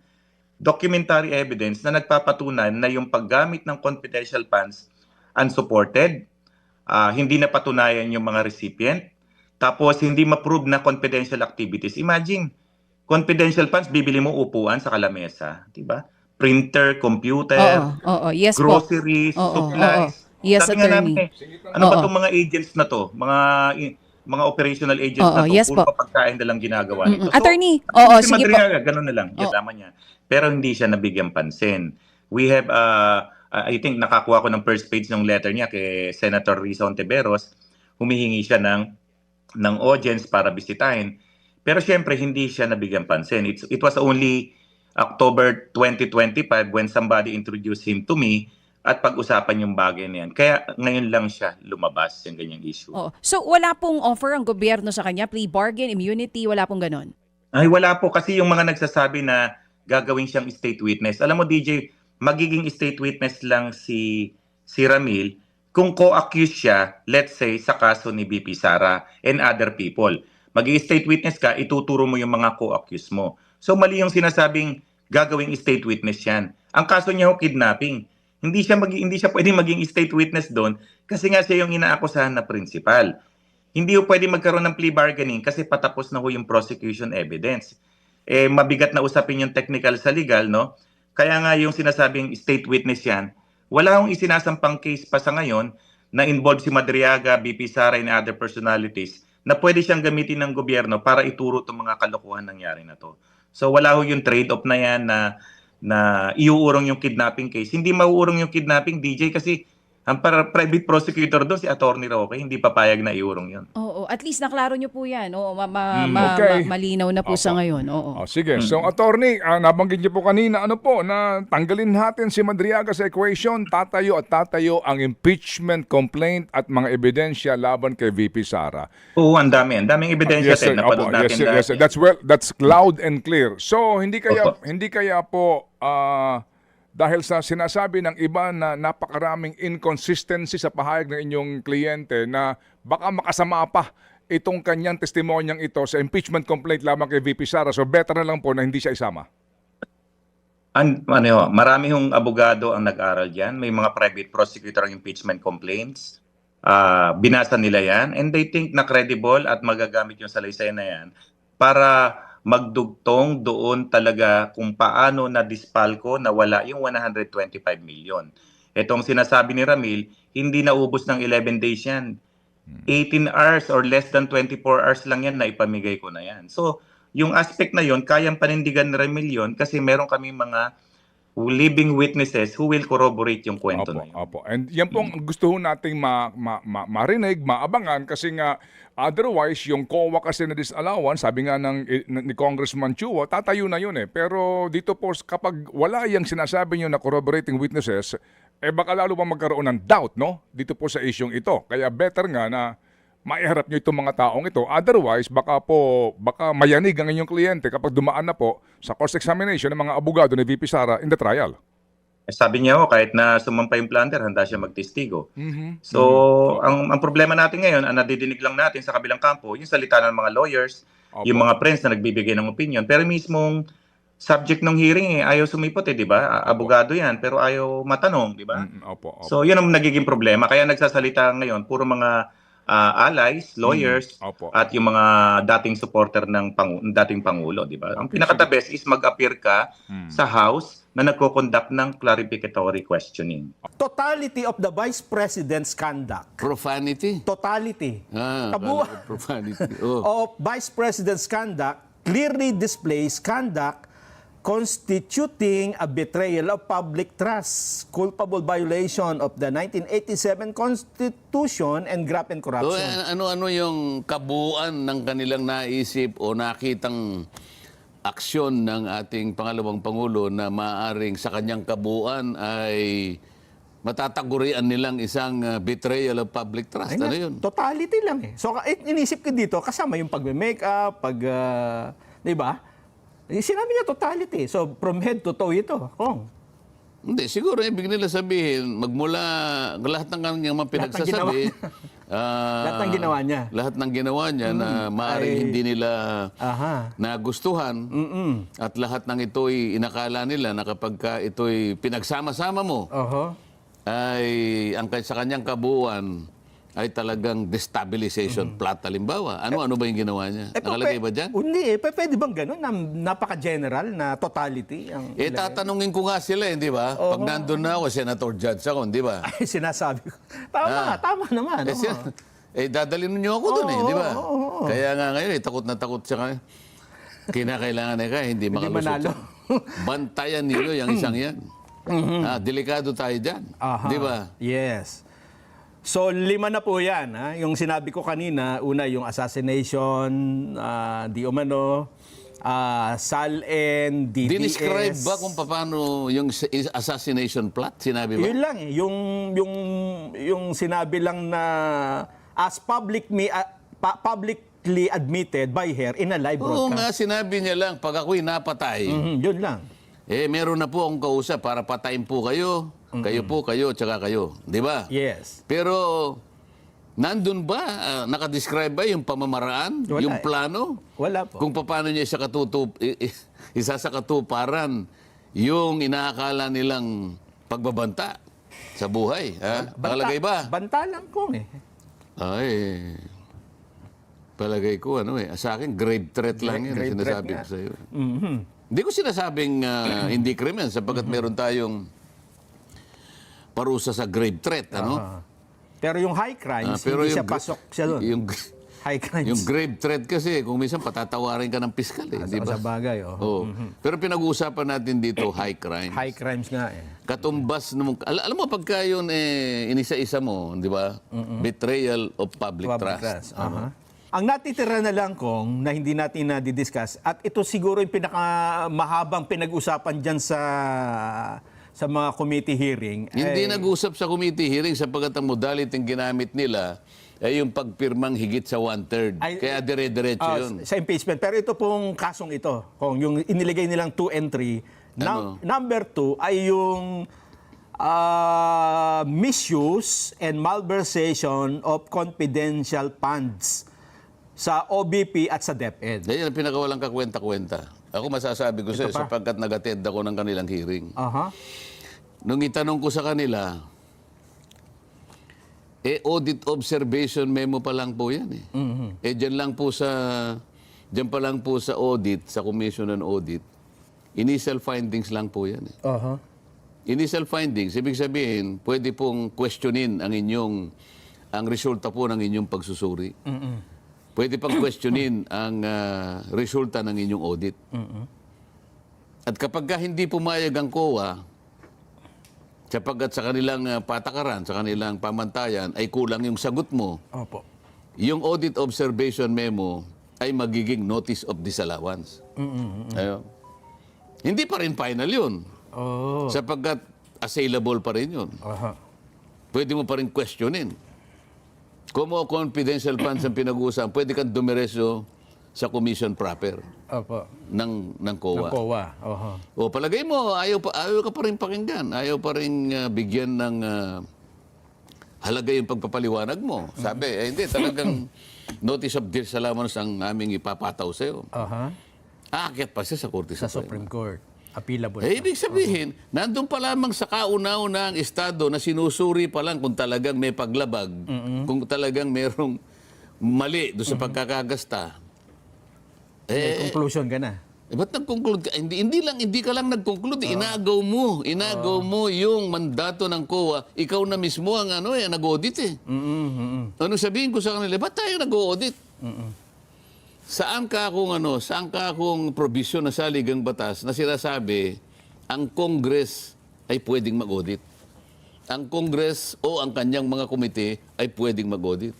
documentary evidence na nagpapatunay na yung paggamit ng confidential funds unsupported, hindi napatunayan yung mga recipient, tapos hindi ma-prove na confidential activities. Imagine, confidential funds, bibili mo upuan sa kalamesa, di ba? Printer, computer, Yes po. groceries, supplies. Yes, Sabi nga attorney. namin, ano ba itong mga agents na to? Mga operational agents na to, yes puro po. pagkain na lang ginagawa nito. So, Attorney, si sige po. Madriaga, ganun na lang, yaman niya. Pero hindi siya nabigyan pansin. We have, I think nakakuha ko ng first page ng letter niya kay Senator Risa Ontiveros, humihingi siya ng audience para bisitahin. Pero syempre, hindi siya nabigyan pansin. It was only October 2025 when somebody introduced him to me at pag-usapan yung bagay na yan. Kaya ngayon lang siya lumabas yung ganyang issue. So wala pong offer ang gobyerno sa kanya? Plea bargain, immunity, wala pong ganon? Ay, wala po. Kasi yung mga nagsasabi na gagawin siyang state witness. Alam mo, DJ, magiging state witness lang si Ramil kung co-accused siya, let's say, sa kaso ni BP Sara and other people. Magiging state witness ka, ituturo mo yung mga co-accused mo. So mali yung sinasabing gagawing state witness yan. Ang kaso niya ho, kidnapping. Hindi siya pwedeng maging state witness doon kasi nga siya yung inaakusahan na principal. Hindi ho pwede magkaroon ng plea bargaining kasi patapos na ho yung prosecution evidence. Mabigat na usapin yung technical sa legal, no? Kaya nga yung sinasabing state witness yan, wala hong isinasampang case pa sa ngayon na involved si Madriaga, BP Sara, and other personalities na pwede siyang gamitin ng gobyerno para ituro itong mga kalokohan nangyari na to. So wala ho yung trade-off na yan na iuurong yung kidnapping case. Hindi mauurong yung kidnapping, DJ, kasi ang private prosecutor doon, si Attorney Roque, hindi papayag na iurong yun. Oo, at least naklaro nyo po yan. Oo, Okay. malinaw na po sa ngayon. Oo. Sige. So, attorney, nabanggit niyo po kanina, na tanggalin natin si Madriaga sa equation, tatayo ang impeachment complaint at mga ebidensya laban kay VP Sara. Oo, ang daming ebidensya, Sir. Ted, napanood Opo, natin yes, sir. dati. That's loud and clear. So, hindi Opo. kaya po dahil sa sinasabi ng iba na napakaraming inconsistency sa pahayag ng inyong kliyente na baka makasama pa itong kanyang testimonyang ito sa impeachment complaint lamang kay VP Sara. So better na lang po na hindi siya isama. Marami hong abogado ang nag-aral diyan. May mga private prosecutor ang impeachment complaints. Binasa nila yan and they think na credible at magagamit yung salaysay na yan para magdugtong doon talaga kung paano na dispalko na wala yung 125 million. Itong sinasabi ni Ramil, hindi naubos ng 11 days yan. 18 hours or less than 24 hours lang yan na ipamigay ko na yan. So, yung aspect na yon kayang panindigan ni Ramil yun kasi meron kami mga living witnesses who will corroborate yung kwento na yun. Opo. And yan pong gusto ho nating marinig, maabangan kasi nga otherwise yung COA kasi na disallowance, sabi nga ni Congressman Chua, tatayo na yun eh. Pero dito po kapag wala yung sinasabi nyo na corroborating witnesses, baka lalo pa magkaroon ng doubt, no? Dito po sa isyong ito. Kaya better nga na maiharap nyo itong mga taong ito. Otherwise, baka mayanig ang inyong kliyente kapag dumaan na po sa cross-examination ng mga abogado ni VP Sara in the trial. Sabi niya kahit na sumampa yung planter, handa siya magtestigo. So, ang problema natin ngayon, ang nadidinig lang natin sa kabilang kampo, yung salita ng mga lawyers, yung mga friends na nagbibigay ng opinion. Pero mismong subject ng hearing, ayaw sumipot di ba? Abogado yan, pero ayaw matanong, di ba? Opo. So, yun ang nagiging problema. Kaya nagsasalita ngayon, puro mga allies, lawyers, at yung mga dating supporter ng dating Pangulo, di ba? Ang pinaka-the best is mag-appear ka sa House na nagko-conduct ng clarificatory questioning. Totality of the Vice President's conduct. Profanity? Totality. Kala ko profanity. Of Vice President's conduct clearly displays conduct constituting a betrayal of public trust, culpable violation of the 1987 Constitution, and graft and So, corruption. ano yung kabuuan ng kanilang naisip o nakitang aksyon ng ating pangalawang Pangulo na maaaring sa kanyang kabuuan ay matatagurian nilang isang betrayal of public trust? Ano yun? Totality lang eh. So, inisip ko dito, kasama yung pag-makeup, di ba? Sinabi niya totality. So, from head to toe ito. Hindi, siguro ibig nila sabihin, magmula lahat ng kanyang mga pinagsasabi, Lahat ng ginawa niya. Lahat ng ginawa niya na maaaring hindi nila nagustuhan at lahat ng ito'y inakala nila na kapag ito'y pinagsama-sama mo, ay ang sa kanyang kabuuan ay talagang destabilization plot halimbawa. Ano ba yung ginawa niya? Nakalagay ba dyan? Hindi pwede bang ganun? Napaka-general na totality? Tatanungin ko nga sila, hindi ba? Pag nandun na ako, senator judge ako, hindi ba? Ay, sinasabi ko. Tama naman. Dadalhin niyo ako dun di ba? Kaya nga ngayon, takot na takot siya. Kinakailangan hindi makalusot. Bantayan niyo yung isang yan. Delikado tayo dyan. Di ba? Yes. So, 5 na po yan. Yung sinabi ko kanina, una yung assassination, di umano, SALN, DDS. Dinescribe ba kung paano yung assassination plot? Sinabi ba? Yun lang eh. Yung sinabi lang na as publicly admitted by her in a live broadcast. Oo nga, sinabi niya lang, pag ako'y napatay, Yun lang. meron na po akong kausap para patayin po kayo. Kayo po, kayo, tsaka kayo. Di ba? Yes. Pero Nandun ba, nakadescribe ba yung pamamaraan, Wala yung eh. plano? Wala po. Kung paano niya isa sa katuparan yung inaakala nilang pagbabanta sa buhay. Ha? Nakalagay ba? Banta lang po eh. Ay, palagay ko, sa akin, grave threat lang yan, grave sinasabi threat ko nga. sa iyo. Hindi ko sinasabing hindi krimen sapagkat meron tayong parusa sa grave threat, Pero yung high crimes, pero hindi siya yung pasok siya doon. Yung, High crimes. yung grave threat kasi, kung minsan patatawarin ka ng piskal, di ba? Sa bagay, Oo. Pero pinag-uusapan natin dito, high crimes. High crimes nga eh. Katumbas nung, alam mo, pagka yun, inisa-isa mo, di ba? Betrayal of public trust. Aha. Ang natitira na lang kung na hindi natin na-discuss, at ito siguro yung pinakamahabang pinag-usapan dyan sa mga committee hearing. Hindi ay- nag-usap sa committee hearing sapagkat ang modality yung ginamit nila ay yung pagpirmang higit sa 1/3. Ay- Kaya dire-diretso yun. Sa impeachment. Pero ito pong kasong ito, kung yung iniligay nilang 2 and 3, Ano? number 2 ay yung misuse and malversation of confidential funds sa OBP at sa DepEd. Yan ang pinakawalang kakwenta-kwenta. Ako masasabi ko sa'yo pa. sapagkat nag-attend ako ng kanilang hearing. Aha. Nung itanong ko sa kanila, audit observation memo pa lang po yan eh. Dyan pa lang po sa audit, sa Commission on Audit, initial findings lang po yan eh. Aha. Initial findings, ibig sabihin, pwede pong questionin ang resulta po ng inyong pagsusuri. Pwede pang questionin ang resulta ng inyong audit. At kapag hindi pumayag ang COA, sapagkat sa kanilang patakaran, sa kanilang pamantayan, ay kulang yung sagot mo, Opo. yung audit observation memo ay magiging notice of disallowance. Ayun. Hindi pa rin final yun. Oh. Sapagkat assailable pa rin yun. Aha. Pwede mo pa rin questionin. Kung mo confidential funds ang pinag-uusapan, pwede kang dumiretso sa commission proper Opo. ng COA. Ng COA. Aha. O palagay mo, ayaw ka pa rin pakinggan. Ayaw pa rin bigyan ng halaga yung pagpapaliwanag mo. Sabi, hindi, talagang notice of disallowance ang aming ipapataw sa'yo. Aha. Aakyat pa siya sa Korte Sa Suprema. Supreme Court. Appealable. Ibig sabihin, nandun pa lamang sa kauna-una ang estado na sinusuri pa lang kung talagang may paglabag, kung talagang merong mali doon sa pagkakagasta. Conclusion ka na. Ba't nag-conclude ka? Hindi ka lang nag-conclude. Inagaw mo yung mandato ng COA. Ikaw na mismo ang nag-audit eh. Anong sabihin ko sa kanila? Ba't tayo nag-audit? Saan ka akong provision na saligang batas na sinasabi ang Congress ay pwedeng mag-audit? Ang Congress o ang kanyang mga komite ay pwedeng mag-audit?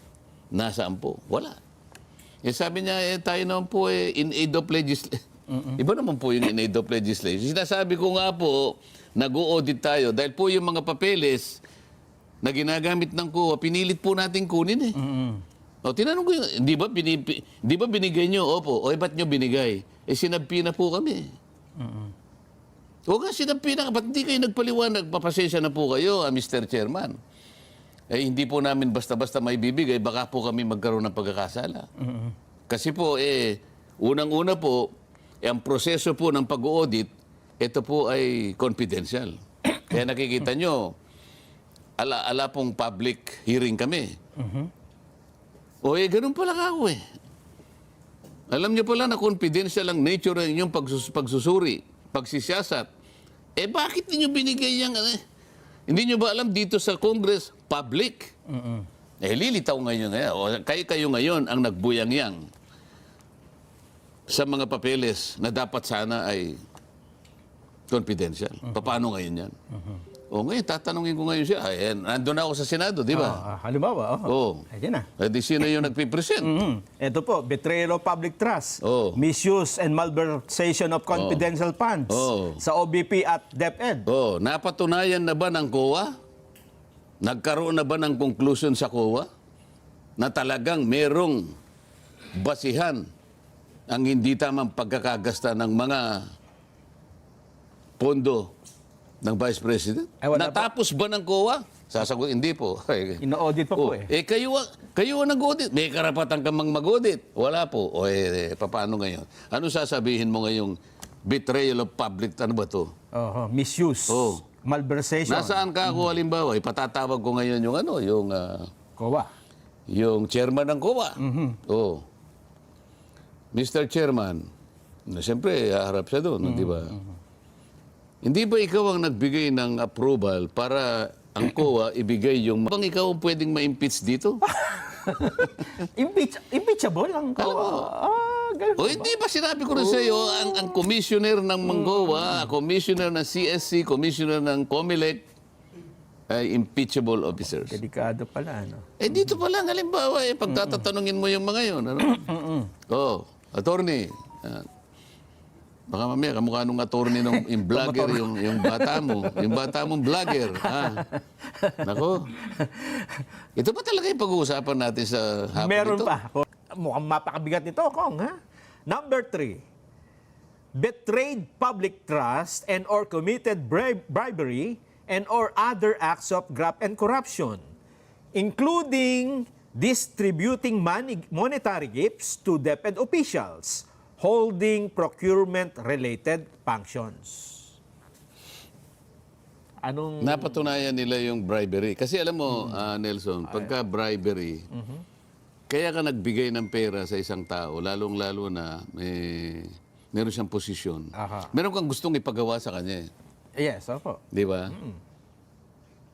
Nasaan po? Wala. Sabi niya, tayo naman po in aid of legislation. Iba naman po yung in aid of legislation. Sinasabi ko nga po, nag-audit tayo dahil po yung mga papeles na ginagamit ng COA, pinilit po natin kunin eh. O, tinanong ko yun, di ba binigay nyo? Opo. O, ba't nyo binigay? Sinabpi na po kami. O nga, sinabpi na. Ba't hindi kayo nagpaliwanag? Papasensya na po kayo, Mr. Chairman. Hindi po namin basta-basta may bibigay, baka po kami magkaroon ng pagkakasala. Kasi po, unang-una po, ang proseso po ng pag-audit, ito po ay confidential. Kaya nakikita nyo, ala pong public hearing kami. O ganun pala ako eh. Alam niyo pala na confidential ang nature ng inyong pagsusuri, pagsisiyasat. Bakit niyo binigay yung hindi niyo ba alam dito sa Congress, public? Lilitaw ngayon. Kayo ngayon ang nagbuyang-yang sa mga papeles na dapat sana ay confidential. Paano ngayon yan? O ngayon, tatanungin ko ngayon siya. Nandun na ako sa Senado, di ba? Halimbawa, Oo. Ayan na. Di sino yung nagpipresent? Ito po, betrayal of public trust, Oh. misuse and malversation of confidential funds Oh. sa OBP at DepEd. Napatunayan na ba ng COA? Nagkaroon na ba ng conclusion sa COA na talagang merong basihan ang hindi tamang pagkakagasta ng mga pondo Ng Vice President? Wala Natapos ba ng COA? Sasagot, hindi po. Ino-audit pa po eh. Kayo ang nag-audit. May karapatan ka mang mag-audit. Wala po. Paano ngayon? Ano sasabihin mo ngayong betrayal of public, ano ba to? Misuse. Oh. Malversation. Nasaan ka ako halimbawa? Ipatatawag ko ngayon COA. yung chairman ng COA. Oh. Mr. Chairman, siyempre, haharap siya doon, di ba? Hindi ba ikaw ang nagbigay ng approval para ang COA ibigay yung... Bang ikaw ang pwedeng ma-impeach dito? Impeachable ang COA. Ganun O ba? hindi ba sinabi ko rin sa iyo, ang commissioner ng COA, commissioner ng CSC, commissioner ng COMELEC, ay impeachable officers. Delikado pala, ano? Dito pa lang, halimbawa, pagtatatanungin mo yung mga yun. Ano? Attorney. Baka mamaya, kamukha nung attorney ng yung vlogger, yung bata mo. Yung bata mong vlogger. Nako. Ito pa talaga yung pag-uusapan natin sa hapon Meron ito? pa. Mukhang mapakabigat nito, Kong, ha? Number 3. Betrayed public trust and or committed bribery and or other acts of graft and corruption, including distributing monetary gifts to DepEd officials holding procurement-related functions. Anong... Napatunayan nila yung bribery. Kasi alam mo, Nelson, pagka bribery, kaya ka nagbigay ng pera sa isang tao, lalong-lalo na meron siyang posisyon. Aha. Meron kang gustong ipagawa sa kanya. Yes, opo. Di ba?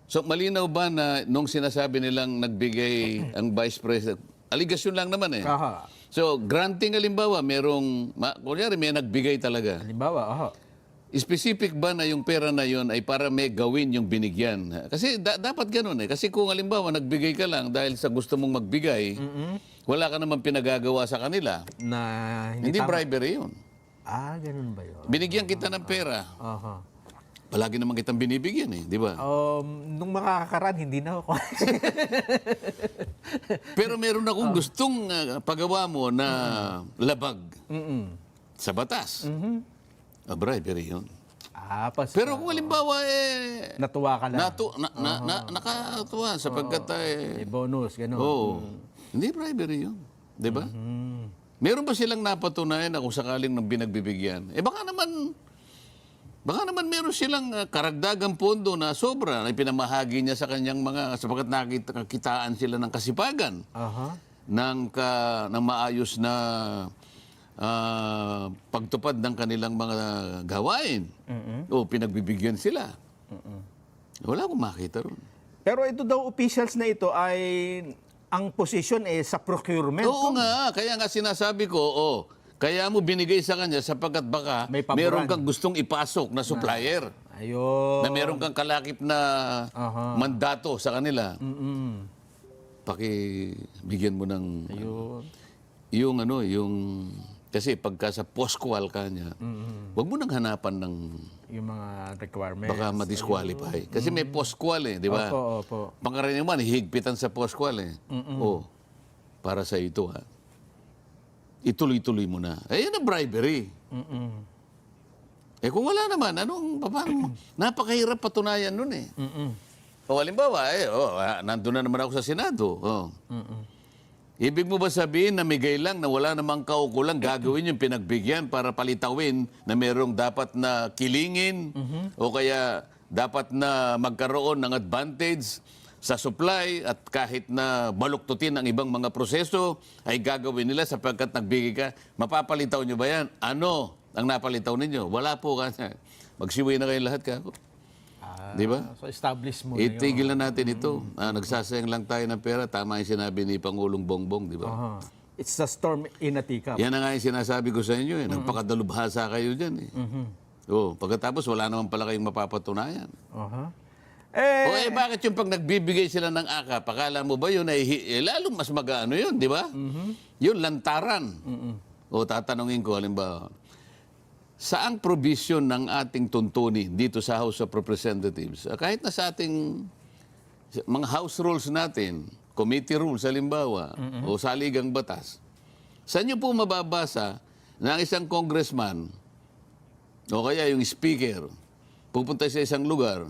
So, malinaw ba na nung sinasabi nilang nagbigay ang Vice President, aligasyon lang naman eh. Aha. So, granting halimbawa, kunyari may nagbigay talaga. Halimbawa, Specific ba na yung pera na yun ay para may gawin yung binigyan? Kasi dapat ganun eh. Kasi kung halimbawa nagbigay ka lang dahil sa gusto mong magbigay, wala ka naman pinagagawa sa kanila. na Hindi tama. bribery yun. Ganun ba yun? Binigyan kita ng pera. Aha. Palagi naman kitang binibigyan eh, di ba? Nung makakakaraan, hindi na ako. Pero meron akong gustong pagawa mo na labag sa batas. Bribery yun. Pero kung halimbawa natuwa ka lang. nakatuwa sapagkat May bonus, gano'n. hindi bribery yun. Di ba? Meron ba silang napatunayan na kung sakaling nang binagbibigyan? Baka naman meron silang karagdagang pondo na sobra na ipinamahagi niya sa kanyang sapagkat nakitaan sila ng kasipagan ng maayos na pagtupad ng kanilang mga gawain. O pinagbibigyan sila. Wala akong makita ron. Pero ito daw, officials na ito ay ang posisyon sa procurement. Oo nga, kaya nga sinasabi ko, kaya mo binigay sa kanya sapagkat baka May paboran. meron kang gustong ipasok na supplier. Ayun. Na meron kang kalakip na mandato sa kanila. Pakibigyan mo ng Ayun. kasi pagka sa post-qual ka niya, wag mo nang hanapan ng Yung mga requirements. baka ma-disqualify. Kasi may post-qual di ba? Opo. Pangkaraniwan, hihigpitan sa post-qual para sa ito ituloy-tuloy mo na. Yan ang bribery. Kung wala naman, paano? Napakahirap patunayan nun eh. O halimbawa, nandun na naman ako sa Senado. Ibig mo ba sabihin na migay lang na wala namang kaukulang gagawin yung pinagbigyan para palitawin na merong dapat na kilingin o kaya dapat na magkaroon ng advantage sa supply at kahit na baluktutin ang ibang mga proseso ay gagawin nila sapagkat nagbigay ka. Mapapalitaw nyo ba yan? Ano ang napalitaw ninyo? Wala po kasi. Magsiwi na kayo lahat ka. Di ba? So establish mo Itigil na natin ito. Nagsasayang lang tayo ng pera. Tama yung sinabi ni Pangulong Bongbong, di ba? It's a storm in a teacup. Yan na nga yung sinasabi ko sa inyo. Nagpakadalubhasa kayo dyan. Pagkatapos wala naman pala kayong mapapatunayan. Bakit yung pag nagbibigay sila ng AKAP, akala mo ba yun ay lalong mas mag-ano yun, di ba? Yun, lantaran. Tatanungin ko, halimbawa, saang provision ng ating tuntunin dito sa House of Representatives, kahit na sa ating mga House rules natin, committee rules, halimbawa, o saligang batas, saan nyo po mababasa na ang isang congressman, o kaya yung speaker, pupunta sa isang lugar,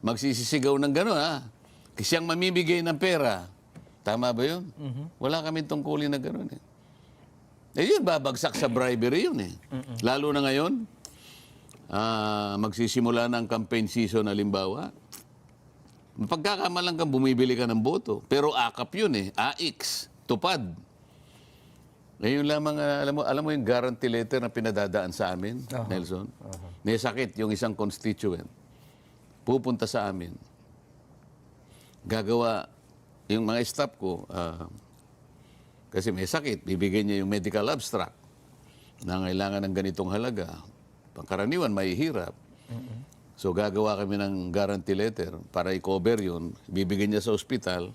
magsisisigaw ng gano'n, siyang mamimigay ng pera. Tama ba yun? Wala kami tungkulin na gano'n eh. Yun, babagsak sa bribery yun eh. Lalo na ngayon, magsisimula na ang campaign season halimbawa. Pagkakamalang kang bumibili ka ng boto. Pero akap yun eh. AX. Tupad. Ngayon lamang, alam mo yung guarantee letter na pinadadaan sa amin, Nelson? May sakit yung isang constituent. Pupunta sa amin. Gagawa, yung mga staff ko, kasi may sakit, bibigyan niya yung medical abstract na kailangan ng ganitong halaga. Pangkaraniwan, may hirap. So gagawa kami ng guarantee letter para i-cover yun, bibigyan niya sa ospital,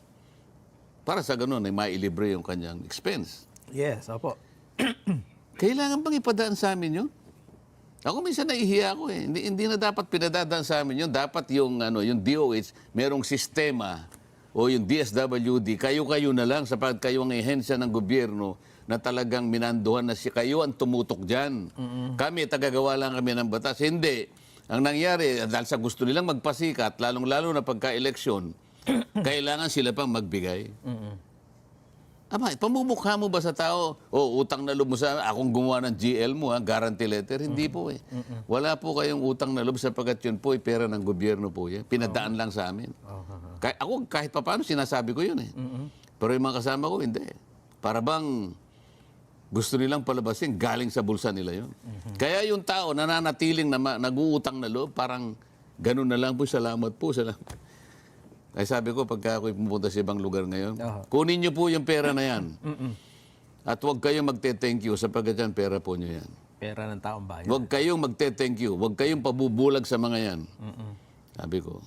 para sa ganun ay mailibre yung kanyang expense. Yes, opo. Kailangan bang ipadaan sa amin yun? Ako minsan nahihiya ako eh. Hindi na dapat pinadadaan sa amin yun. Dapat yung, yung DOH, merong sistema o yung DSWD, kayo-kayo na lang sapagkat kayo ang ehensya ng gobyerno na talagang minanduhan na kayo ang tumutok dyan. Kami, tagagawa lang kami ng batas. Hindi. Ang nangyari, dahil sa gusto nilang magpasikat, lalong-lalo na pagka-eleksyon, kailangan sila pang magbigay. Aba, pamumukha mo ba sa tao, utang na loob mo sa akong gumawa ng GL mo, guarantee letter? Hindi po eh. Wala po kayong utang na loob sapagkat yun po ay pera ng gobyerno po yan. Pinadaan lang sa amin. Ako kahit papaano sinasabi ko yun eh. Pero yung mga kasama ko, hindi. Para bang gusto nilang palabasin, galing sa bulsa nila yun. Kaya yung tao nananatiling na nag-uutang na loob, parang ganun na lang po, salamat po, salamat. Ay sabi ko, pagka ako pumunta sa ibang lugar ngayon, kunin niyo po yung pera na yan. At huwag kayong magte-thank you sapagkat yan, pera po niyo yan. Pera ng taong bayan. Huwag kayong magte-thank you. Huwag kayong pabubulag sa mga yan. Sabi ko,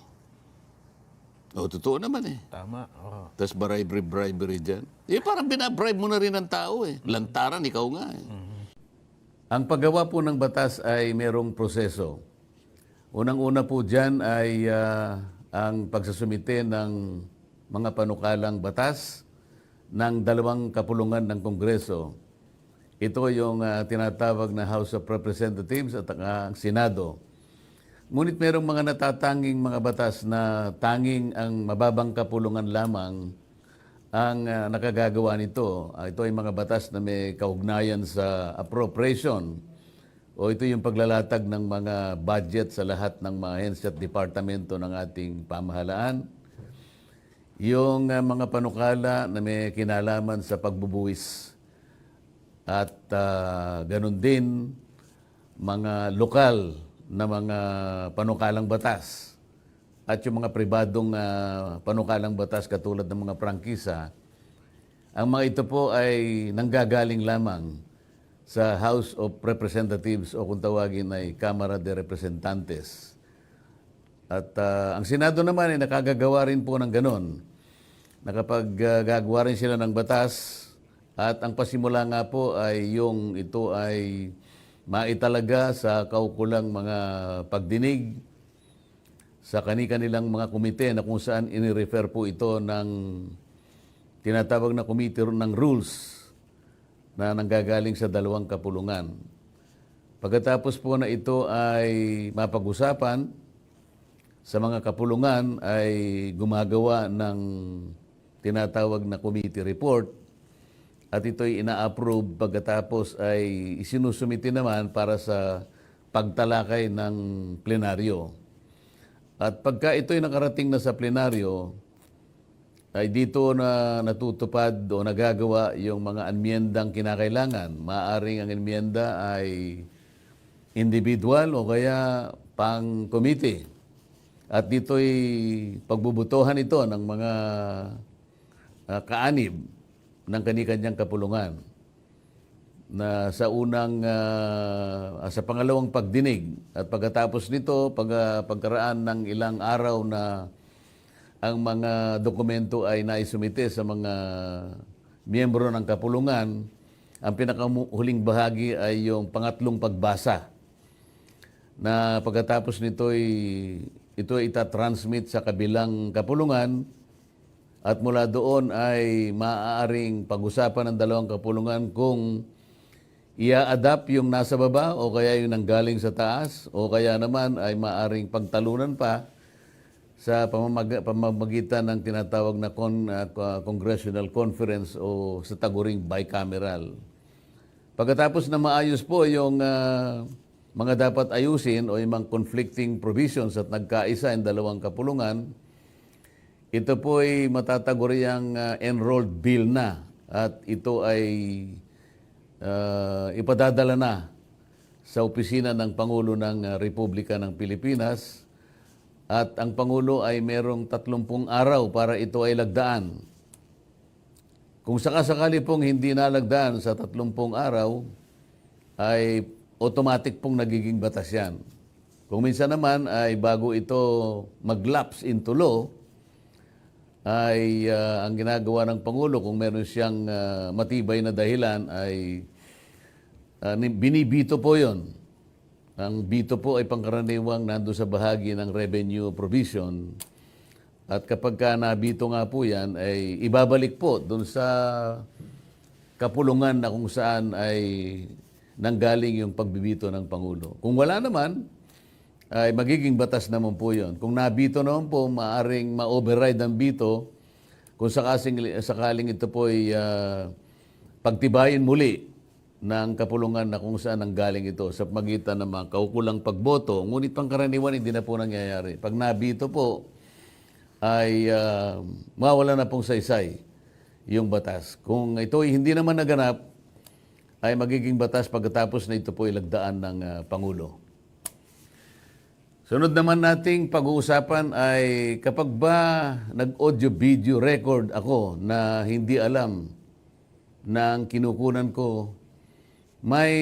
totoo naman eh. Tama. Tapos bribery dyan. Parang binabribe mo na rin ng tao eh. Lantaran, ikaw nga eh. Ang paggawa po ng batas ay merong proseso. Unang-una po dyan ay ang pagsasumite ng mga panukalang batas ng 2 kapulungan ng Kongreso. Ito yung tinatawag na House of Representatives at ang Senado. Ngunit merong mga natatanging mga batas na tanging ang mababang kapulungan lamang ang nakagagawa nito. Ito ay mga batas na may kaugnayan sa appropriation o ito yung paglalatag ng mga budget sa lahat ng mga ahensya at departamento ng ating pamahalaan. Yung mga panukala na may kinalaman sa pagbubuwis at ganun din mga lokal na mga panukalang batas at yung mga pribadong panukalang batas katulad ng mga prangkisa. Ang mga ito po ay nanggagaling lamang sa House of Representatives o kung tawagin ay Cámara de Representantes. At ang Senado naman ay nakagagawa rin po ng ganon. Nakapag-gagawa rin sila ng batas at ang pasimula nga po ay yung ito ay maitalaga sa kaukulang mga pagdinig sa kani-kanilang mga komite na kung saan inirefer po ito ng tinatawag na Committee ng Rules na nanggagaling sa 2 kapulungan. Pagkatapos po na ito ay mapag-usapan, sa mga kapulungan ay gumagawa ng tinatawag na committee report at ito'y ina-approve pagkatapos ay isinusumiti naman para sa pagtalakay ng plenaryo. At pagka ito'y nakarating na sa plenaryo, ay dito na natutupad o nagagawa yung mga anmiyendang kinakailangan. Maaring ang anmiyenda ay individual o kaya pang-committee. At dito'y pagbubutuhan ito ng mga kaanib ng kani-kanyang kapulungan. Na sa sa pangalawang pagdinig at pagkatapos nito, pagkaraan ng ilang araw na ang mga dokumento ay naisumite sa mga miyembro ng kapulungan, ang pinakahuling bahagi ay yung pangatlong pagbasa. Na pagkatapos nito ito ay itatransmit sa kabilang kapulungan at mula doon ay maaaring pag-usapan ng 2 kapulungan kung ia-adapt yung nasa baba o kaya yung nanggaling sa taas o kaya naman ay maaring pagtalunan pa sa pamamagitan ng tinatawag na Congressional Conference o sa taguring bicameral. Pagkatapos na maayos po yung mga dapat ayusin o yung mga conflicting provisions at nagkaisa ang dalawang kapulungan, ito po ay matataguriang enrolled bill na at ito ay ipadadala na sa opisina ng Pangulo ng Republika ng Pilipinas at ang Pangulo ay merong 30 araw para ito ay lagdaan. Kung sakasakali pong hindi nalagdaan sa 30 araw, ay automatic pong nagiging batas yan. Kung minsan naman ay bago ito mag-lapse into law, ay ang ginagawa ng Pangulo kung meron siyang matibay na dahilan ay binibito po yon. Ang bito po ay pangkaraniwang nando sa bahagi ng revenue provision. At kapag ka nabito nga po yan, ay ibabalik po doon sa kapulungan na kung saan ay nanggaling yung pagbibito ng Pangulo. Kung wala naman, ay magiging batas naman po yun. Kung nabito naman po, maaring ma-override ang bito kung sakaling ito po ay pagtibayin muli ng kapulungan na kung saan nanggaling ito sa pagitan ng mga kaukulang pagboto. Ngunit pangkaraniwan, hindi na po nangyayari. Pag nabito po, ay mawala na pong saysay yung batas. Kung ito ay hindi naman naganap, ay magiging batas pagkatapos na ito po ilagdaan ng Pangulo. Sunod naman nating pag-uusapan ay kapag ba nag-audio-video record ako na hindi alam ng kinukunan ko, may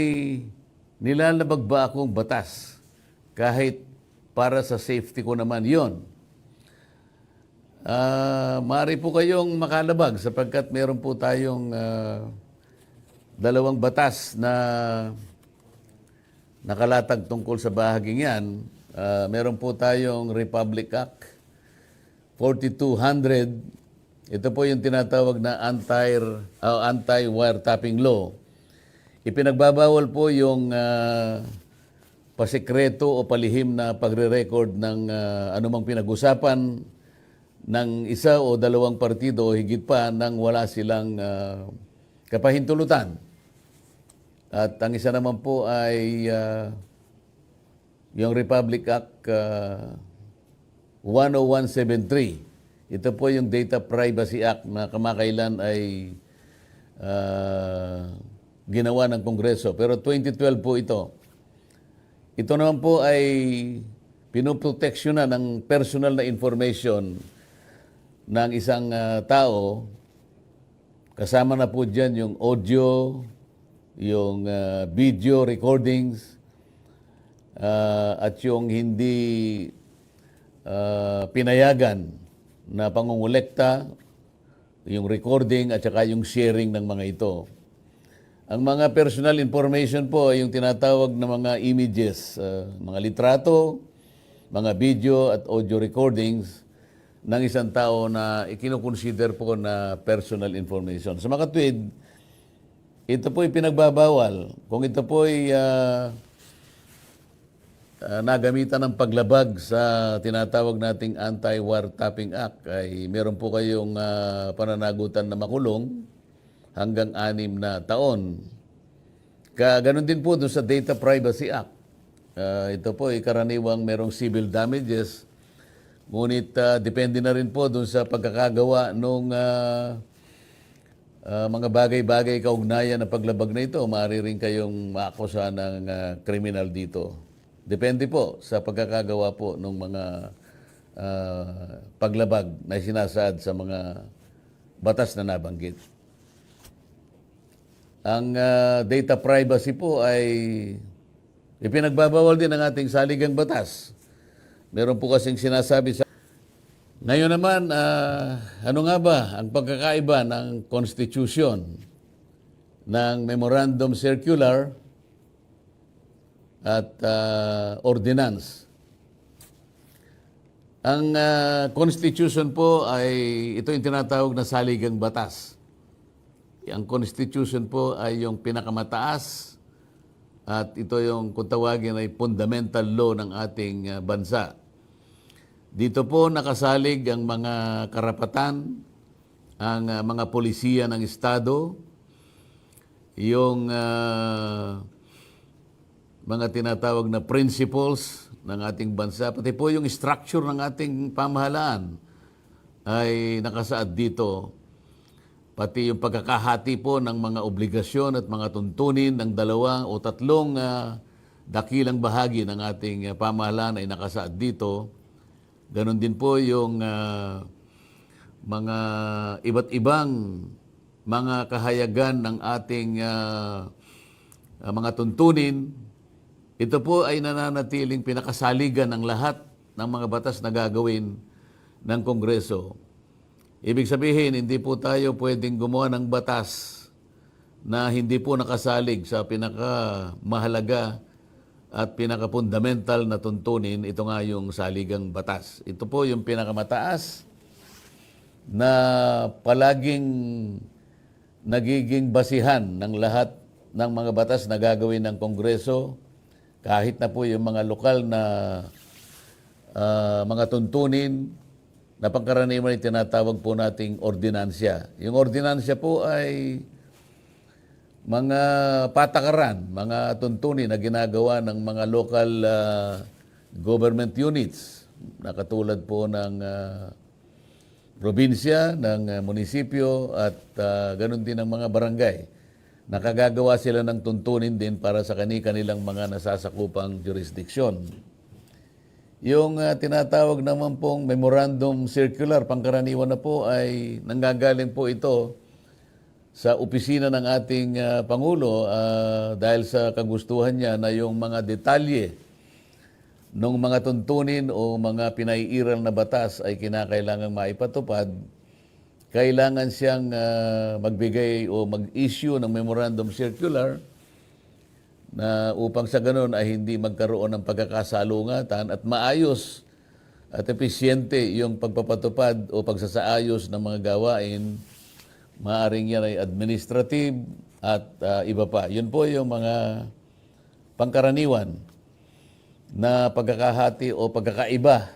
nilalabag ba akong batas kahit para sa safety ko naman yon? Maaari po kayong makalabag sapagkat meron po tayong dalawang batas na nakalatag tungkol sa bahaging yan. Meron po tayong Republic Act 4200. Ito po yung tinatawag na anti-wiretapping law. Ipinagbabawal po yung pasikreto o palihim na pagre-record ng anumang pinag-usapan ng isa o dalawang partido o higit pa nang wala silang kapahintulutan. At ang isa naman po ay yung Republic Act 10173. Ito po yung Data Privacy Act na kamakailan ay ginawa ng Kongreso. Pero 2012 po ito. Ito naman po ay pinoproteksyonan ng personal na information ng isang tao. Kasama na po dyan yung audio, yung video recordings, at yung hindi pinayagan na pangungulekta, yung recording at saka yung sharing ng mga ito. Ang mga personal information po ay yung tinatawag na mga images, mga litrato, mga video at audio recordings ng isang tao na ikinukonsider po na personal information. Sa makatwid, ito po ay pinagbabawal. Kung ito po ay nagamitan ng paglabag sa tinatawag nating Anti-Wiretapping Act, ay meron po kayong pananagutan na makulong hanggang 6 na taon. Ganon din po doon sa Data Privacy Act. Ito po ay karaniwang merong civil damages. Ngunit depende na rin po doon sa pagkakagawa ng mga bagay-bagay kaugnayan na paglabag na ito. Maaari rin kayong maakusa ng kriminal dito. Depende po sa pagkakagawa po ng mga paglabag na sinasaad sa mga batas na nabanggit. Ang data privacy po ay ipinagbabawal din ng ating saligang batas. Meron po kasing sinasabi sa... Ngayon naman, ano nga ba ang pagkakaiba ng Constitution, ng Memorandum Circular at Ordinance? Ang Constitution po ay ito yung tinatawag na saligang batas. Ang Constitution po ay yung pinakamataas At ito yung kung tawagin ay fundamental law ng ating bansa. Dito po nakasalig ang mga karapatan, ang mga polisiya ng Estado, yung mga tinatawag na principles ng ating bansa, pati po yung structure ng ating pamahalaan ay nakasaad dito. Pati yung pagkakahati po ng mga obligasyon at mga tuntunin ng dalawang o tatlong dakilang bahagi ng ating pamahalaan ay nakasaad dito. Ganon din po yung mga iba't ibang mga kahayagan ng ating mga tuntunin. Ito po ay nananatiling pinakasaligan ng lahat ng mga batas na gagawin ng Kongreso. Ibig sabihin, hindi po tayo pwedeng gumawa ng batas na hindi po nakasalig sa pinakamahalaga at pinaka-fundamental na tuntunin. Ito nga yung saligang batas. Ito po yung pinakamataas na palaging nagiging basihan ng lahat ng mga batas na gagawin ng Kongreso, kahit na po yung mga lokal na mga tuntunin na pangkaraniwan ay tinatawag po nating ordinansya. Yung ordinansya po ay mga patakaran, mga tuntunin na ginagawa ng mga local government units na katulad po ng probinsya, ng munisipyo at ganun din ng mga barangay. Nakagagawa sila ng tuntunin din para sa kanilang mga nasasakupang jurisdiksyon. Yung tinatawag naman pong memorandum circular, pangkaraniwan na po ay nanggagaling po ito sa opisina ng ating Pangulo dahil sa kagustuhan niya na yung mga detalye ng mga tuntunin o mga pinaiiral na batas ay kinakailangang maipatupad. Kailangan siyang magbigay o mag-issue ng memorandum circular na upang sa ganun ay hindi magkaroon ng pagkakasalungatan at maayos at episyente yung pagpapatupad o pagsasaayos ng mga gawain. Maaring yan ay administrative at iba pa. Yun po yung mga pangkaraniwan na pagkakahati o pagkakaiba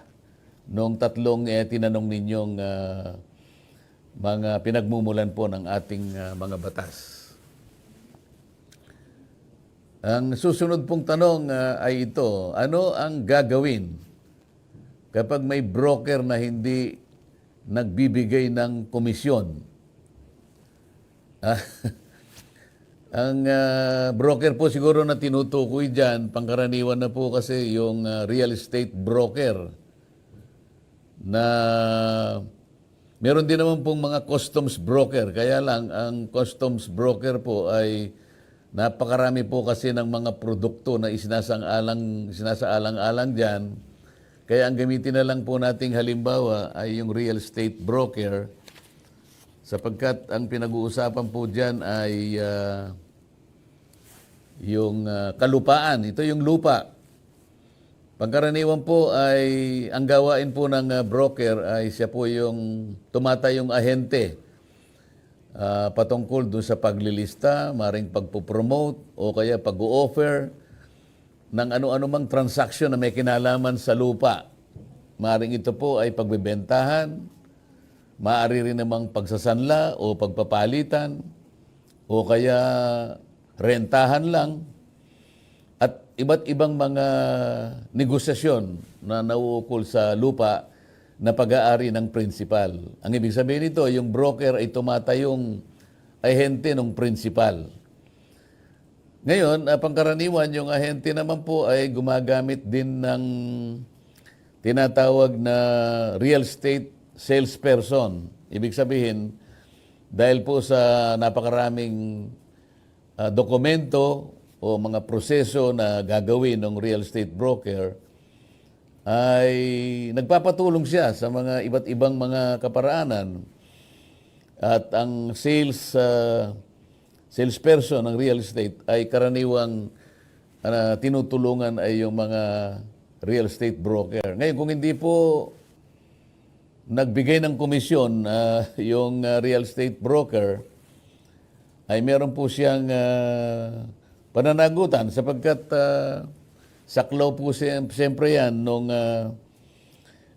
nung tatlong tinanong ninyong mga pinagmumulan po ng ating mga batas. Ang susunod pong tanong ay ito, ano ang gagawin kapag may broker na hindi nagbibigay ng komisyon? Ang broker po siguro na tinutukoy dyan, pangkaraniwan na po kasi yung real estate broker na meron din naman pong mga customs broker. Kaya lang, ang customs broker po ay napakarami po kasi ng mga produkto na isinasaalang-alang dyan. Kaya ang gamitin na lang po nating halimbawa ay yung real estate broker sapagkat ang pinag-uusapan po dyan ay yung kalupaan. Ito yung lupa. Pagkaraniwan po ay ang gawain po ng broker ay siya po yung tumatayong ahente patungkol doon sa paglilista, maring pagpupromote o kaya pag-o-offer ng ano-ano mang transaksyon na may kinalaman sa lupa. Maring ito po ay pagbebentahan, maaari rin namang pagsasanla o pagpapalitan o kaya rentahan lang at iba't ibang mga negosasyon na nauukol sa lupa na pag-aari ng principal. Ang ibig sabihin nito, yung broker ay tumatayong ahente ng principal. Ngayon, pangkaraniwan, yung ahente naman po ay gumagamit din ng tinatawag na real estate salesperson. Ibig sabihin, dahil po sa napakaraming dokumento o mga proseso na gagawin ng real estate broker, ay nagpapatulong siya sa mga iba't ibang mga kaparaanan. At ang salesperson ng real estate ay karaniwang tinutulungan ay yung mga real estate broker. Ngayon, kung hindi po nagbigay ng komisyon yung real estate broker, ay meron po siyang pananagutan sapagkat saklaw po siyempre yan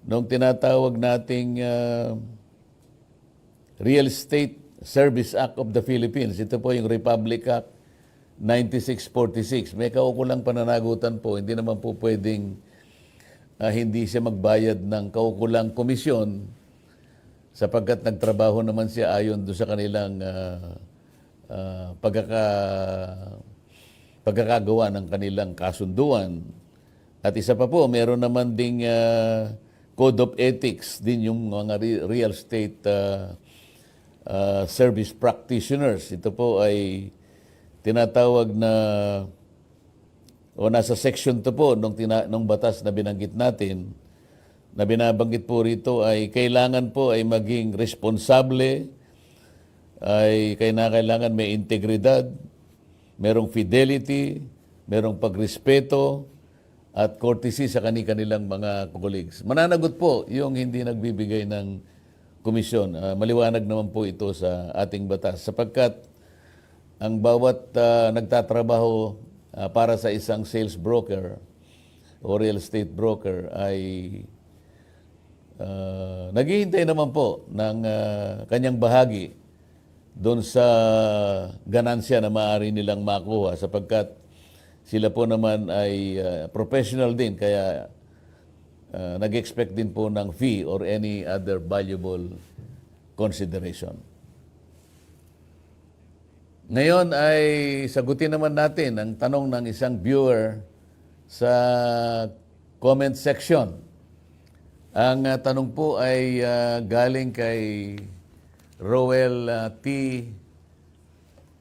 nung tinatawag nating Real Estate Service Act of the Philippines. Ito po yung Republic Act 9646. May kaukulang pananagutan po. Hindi naman po pwedeng hindi siya magbayad ng kaukulang komisyon sapagkat nagtrabaho naman siya ayon doon sa kanilang pagkakagawa ng kanilang kasunduan. At isa pa po, meron naman ding Code of Ethics din yung mga real estate service practitioners. Ito po ay tinatawag na o nasa section to po nung batas na binanggit natin, na binabanggit po rito ay kailangan po ay maging responsable, ay kailangan may integridad, merong fidelity, merong pagrespeto, at courtesy sa kanilang mga colleagues. Mananagot po yung hindi nagbibigay ng komisyon. Maliwanag naman po ito sa ating batas sapagkat ang bawat nagtatrabaho para sa isang sales broker o real estate broker ay naghihintay naman po ng kanyang bahagi doon sa ganansya na maaari nilang makuha sapagkat sila po naman ay professional din kaya nag-expect din po ng fee or any other valuable consideration. Ngayon ay sagutin naman natin ang tanong ng isang viewer sa comment section. Ang tanong po ay galing kay Roel T.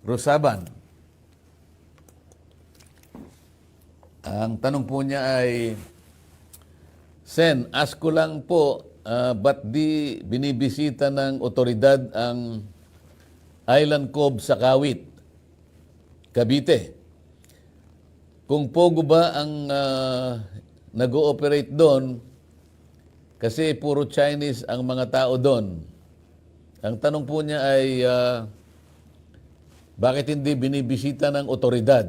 Rosaban. Ang tanong po niya ay, Sen, ask ko lang po, ba't di binibisita ng otoridad ang Island Cove sa Kawit, Cavite? Kung pogo ba ang nag-ooperate doon, kasi puro Chinese ang mga tao doon. Ang tanong po niya ay, bakit hindi binibisita ng otoridad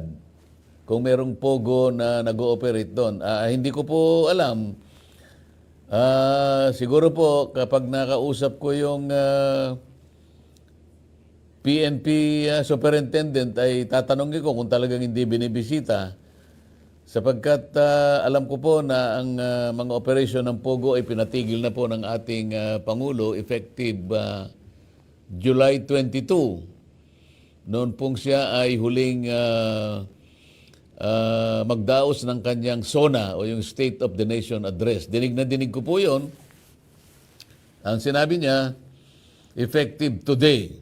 kung merong pogo na nag-ooperate doon? Hindi ko po alam. Siguro po kapag nakausap ko yung PNP superintendent ay tatanungin ko kung talagang hindi binibisita sapagkat alam ko po na ang mga operasyon ng pogo ay pinatigil na po ng ating Pangulo effective July 22. Noon pong siya ay huling magdaos ng kanyang SONA o yung State of the Nation Address. Dinig na dinig ko po yun. Ang sinabi niya, effective today.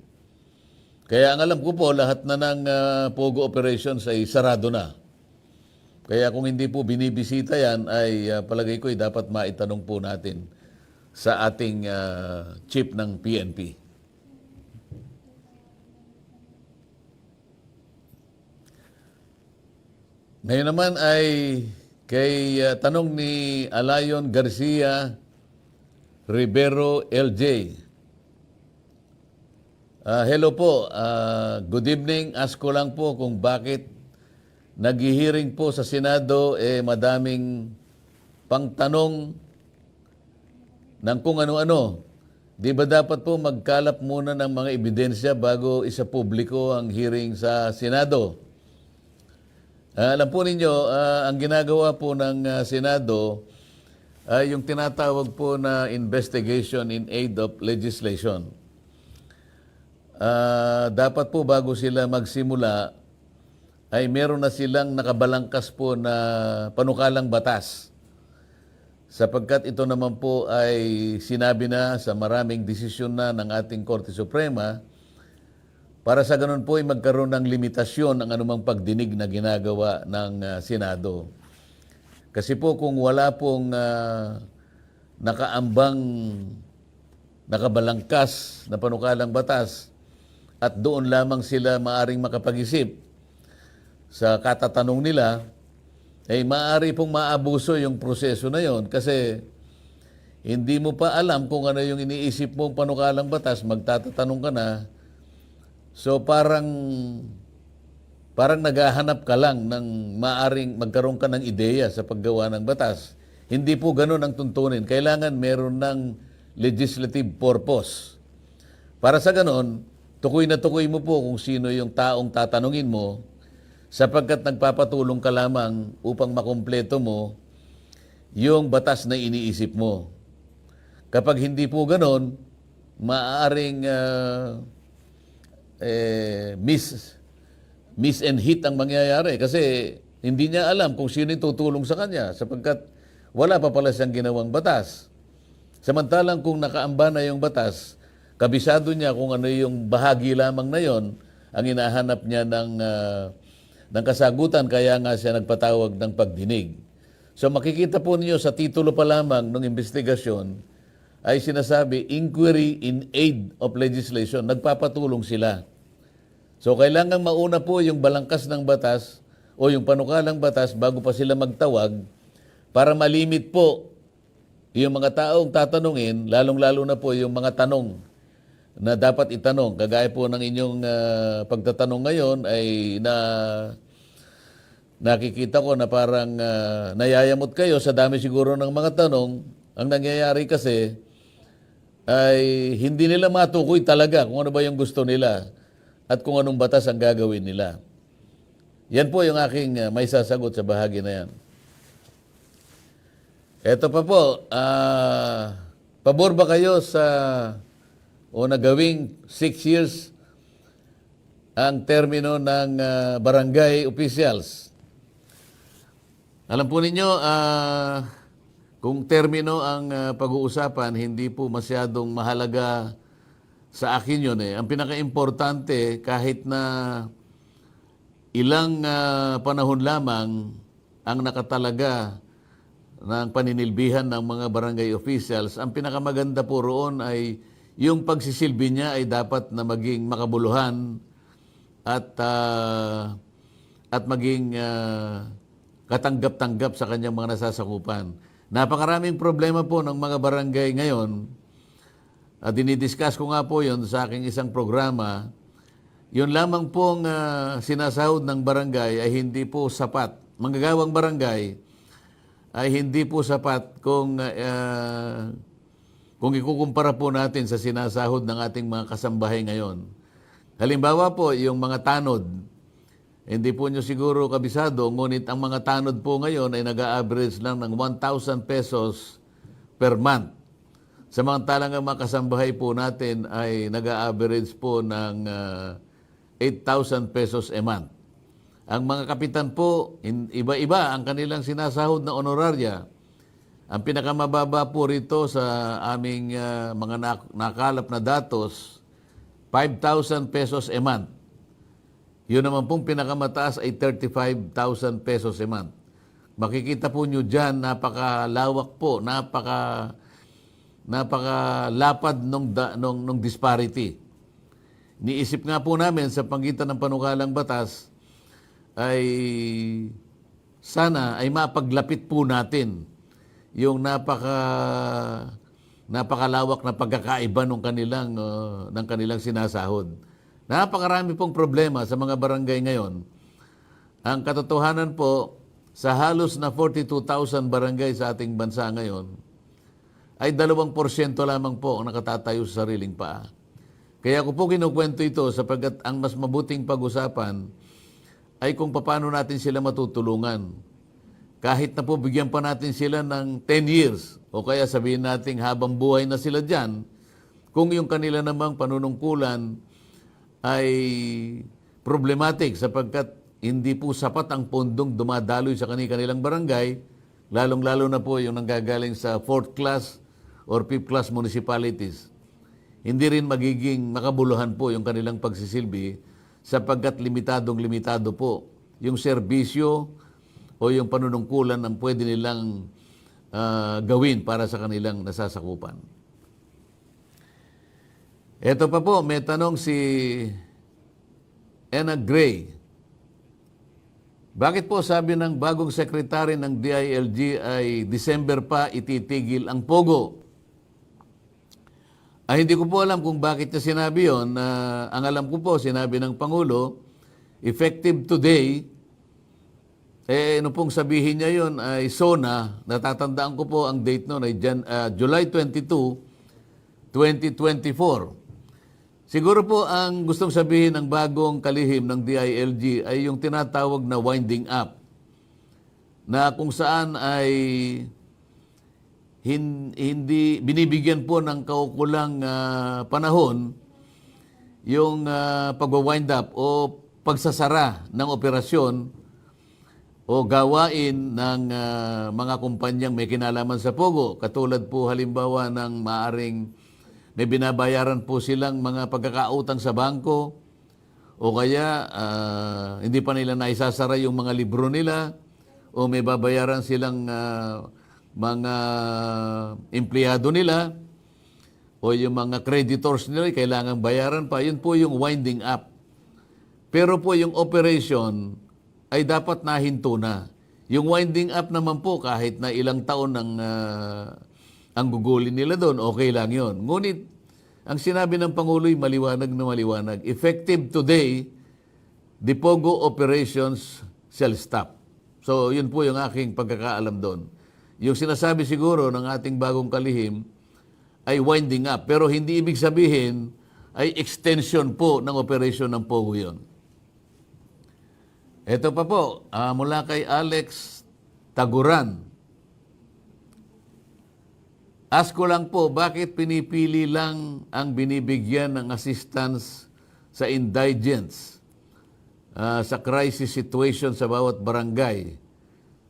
Kaya ang alam ko po, lahat na ng POGO operations ay sarado na. Kaya kung hindi po binibisita yan, ay palagay ko ay dapat maitanong po natin sa ating chief ng PNP. Ngayon naman ay kay tanong ni Alayon Garcia Rivero LJ. Hello po, good evening. Ask ko lang po kung bakit naghihiring po sa Senado madaming pangtanong ng kung ano-ano. Di ba dapat po magkalap muna ng mga ebidensya bago isa publiko ang hearing sa Senado? Alam po ninyo, ang ginagawa po ng Senado ay yung tinatawag po na investigation in aid of legislation. Dapat po bago sila magsimula ay meron na silang nakabalangkas po na panukalang batas. Sapagkat ito naman po ay sinabi na sa maraming desisyon na ng ating Korte Suprema. Para sa ganun po ay magkaroon ng limitasyon ang anumang pagdinig na ginagawa ng Senado. Kasi po kung wala pong nakaambang, nakabalangkas na panukalang batas at doon lamang sila maaring makapag-isip sa katatanong nila, ay maaari pong maabuso yung proseso na yon kasi hindi mo pa alam kung ano yung iniisip mong panukalang batas, magtatatanong ka na. So parang parang naghahanap ka lang ng maaring magkaroon ka ng ideya sa paggawa ng batas. Hindi po ganun ang tuntunin. Kailangan meron ng legislative purpose. Para sa ganon, tukoy na tukoy mo po kung sino yung taong tatanungin mo sapagkat nagpapatulong ka lamang upang makumpleto mo yung batas na iniisip mo. Kapag hindi po ganon, maaaring miss and hit ang mangyayari kasi hindi niya alam kung sino yung tutulong sa kanya sapagkat wala pa pala siyang ginawang batas. Samantalang kung nakaamba na yung batas, kabisado niya kung ano yung bahagi lamang na yon ang hinahanap niya ng kasagutan, kaya nga siya nagpatawag ng pagdinig. So makikita po niyo sa titulo pa lamang ng investigasyon ay sinasabi, Inquiry in Aid of Legislation. Nagpapatulong sila. So kailangan mauna po yung balangkas ng batas o yung panukalang batas bago pa sila magtawag para malimit po yung mga taong tatanungin, lalong-lalo na po yung mga tanong na dapat itanong. Kagaya po ng inyong pagtatanong ngayon ay nakikita ko na parang nayayamot kayo sa dami siguro ng mga tanong. Ang nangyayari kasi ay hindi nila matukoy talaga kung ano ba yung gusto nila at kung anong batas ang gagawin nila. Yan po yung aking may sasagot sa bahagi na yan. Eto pa po, pabor ba kayo o nagawing 6 years ang termino ng barangay officials? Alam po ninyo, kung termino ang pag-uusapan, hindi po masyadong mahalaga sa akin yun. Ang pinaka-importante, kahit na ilang panahon lamang ang nakatalaga ng paninilbihan ng mga barangay officials, ang pinakamaganda po roon ay yung pagsisilbi niya ay dapat na maging makabuluhan at maging katanggap-tanggap sa kanyang mga nasasakupan. Napakaraming problema po ng mga barangay ngayon. Dinidiscuss ko nga po yun sa aking isang programa. Yun lamang pong sinasahod ng barangay ay hindi po sapat. Manggagawang barangay ay hindi po sapat kung ikukumpara po natin sa sinasahod ng ating mga kasambahay ngayon. Halimbawa po, yung mga tanod, hindi po nyo siguro kabisado, ngunit ang mga tanod po ngayon ay nag-a-average lang ng 1,000 pesos per month. Samantalang ang mga kasambahay po natin ay nag-a-average po ng 8,000 pesos a month. Ang mga kapitan po, iba-iba ang kanilang sinasahod na honorarya. Ang pinakamababa po rito sa aming mga nakalap na datos, 5,000 pesos a month. Yun naman pong pinakamataas ay 35,000 pesos a month. Makikita po nyo dyan, napakalawak po, napakalapad nung disparity. Niisip nga po namin sa pagitan ng panukalang batas, ay sana ay mapaglapit po natin yung napakalawak na pagkakaiba ng kanilang sinasahod. Napakarami pong problema sa mga barangay ngayon. Ang katotohanan po, sa halos na 42,000 barangay sa ating bansa ngayon, ay 2% lamang po ang nakatatayo sa sariling paa. Kaya ko po kinukwento ito sapagkat ang mas mabuting pag-usapan ay kung paano natin sila matutulungan. Kahit na po bigyan pa natin sila ng 10 years o kaya sabihin natin habang buhay na sila dyan, kung yung kanila namang panunungkulan ay problematic sapagkat hindi po sapat ang pondong dumadaloy sa kanilang barangay, lalong-lalo na po yung nanggagaling sa 4th class or 5th class municipalities. Hindi rin magiging makabuluhan po yung kanilang pagsisilbi sapagkat limitado po yung serbisyo o yung panunungkulan ng pwede nilang gawin para sa kanilang nasasakupan. Ito pa po, may tanong si Anna Gray. Bakit po sabi ng bagong sekretary ng DILG ay December pa ititigil ang POGO? Hindi ko po alam kung bakit niya sinabi yun. Ang alam ko po, sinabi ng Pangulo, effective today, ano pong sabihin niya yun ay SONA, natatandaan ko po ang date noon ay July 22, 2024. Siguro po ang gustong sabihin ng bagong kalihim ng DILG ay yung tinatawag na winding up, na kung saan ay hindi binibigyan po ng kaukulang panahon yung pag-wind up o pagsasara ng operasyon o gawain ng mga kumpanyang may kinalaman sa Pogo. Katulad po halimbawa ng maaring may binabayaran po silang mga pagkakautang sa bangko o kaya hindi pa nila naisasara yung mga libro nila o may babayaran silang mga empleyado nila o yung mga creditors nila kailangan bayaran pa. Yun po yung winding up. Pero po yung operation ay dapat nahinto na. Yung winding up naman po, kahit na ilang taon ang gugulin nila doon, okay lang yun. Ngunit, ang sinabi ng Pangulo ay maliwanag na maliwanag. Effective today, the Pogo operations shall stop. So, yun po yung aking pagkakaalam doon. Yung sinasabi siguro ng ating bagong kalihim ay winding up. Pero hindi ibig sabihin ay extension po ng operation ng Pogo yun. Ito pa po, mula kay Alex Taguran. Ask ko lang po, bakit pinipili lang ang binibigyan ng assistance sa indigents sa crisis situation sa bawat barangay?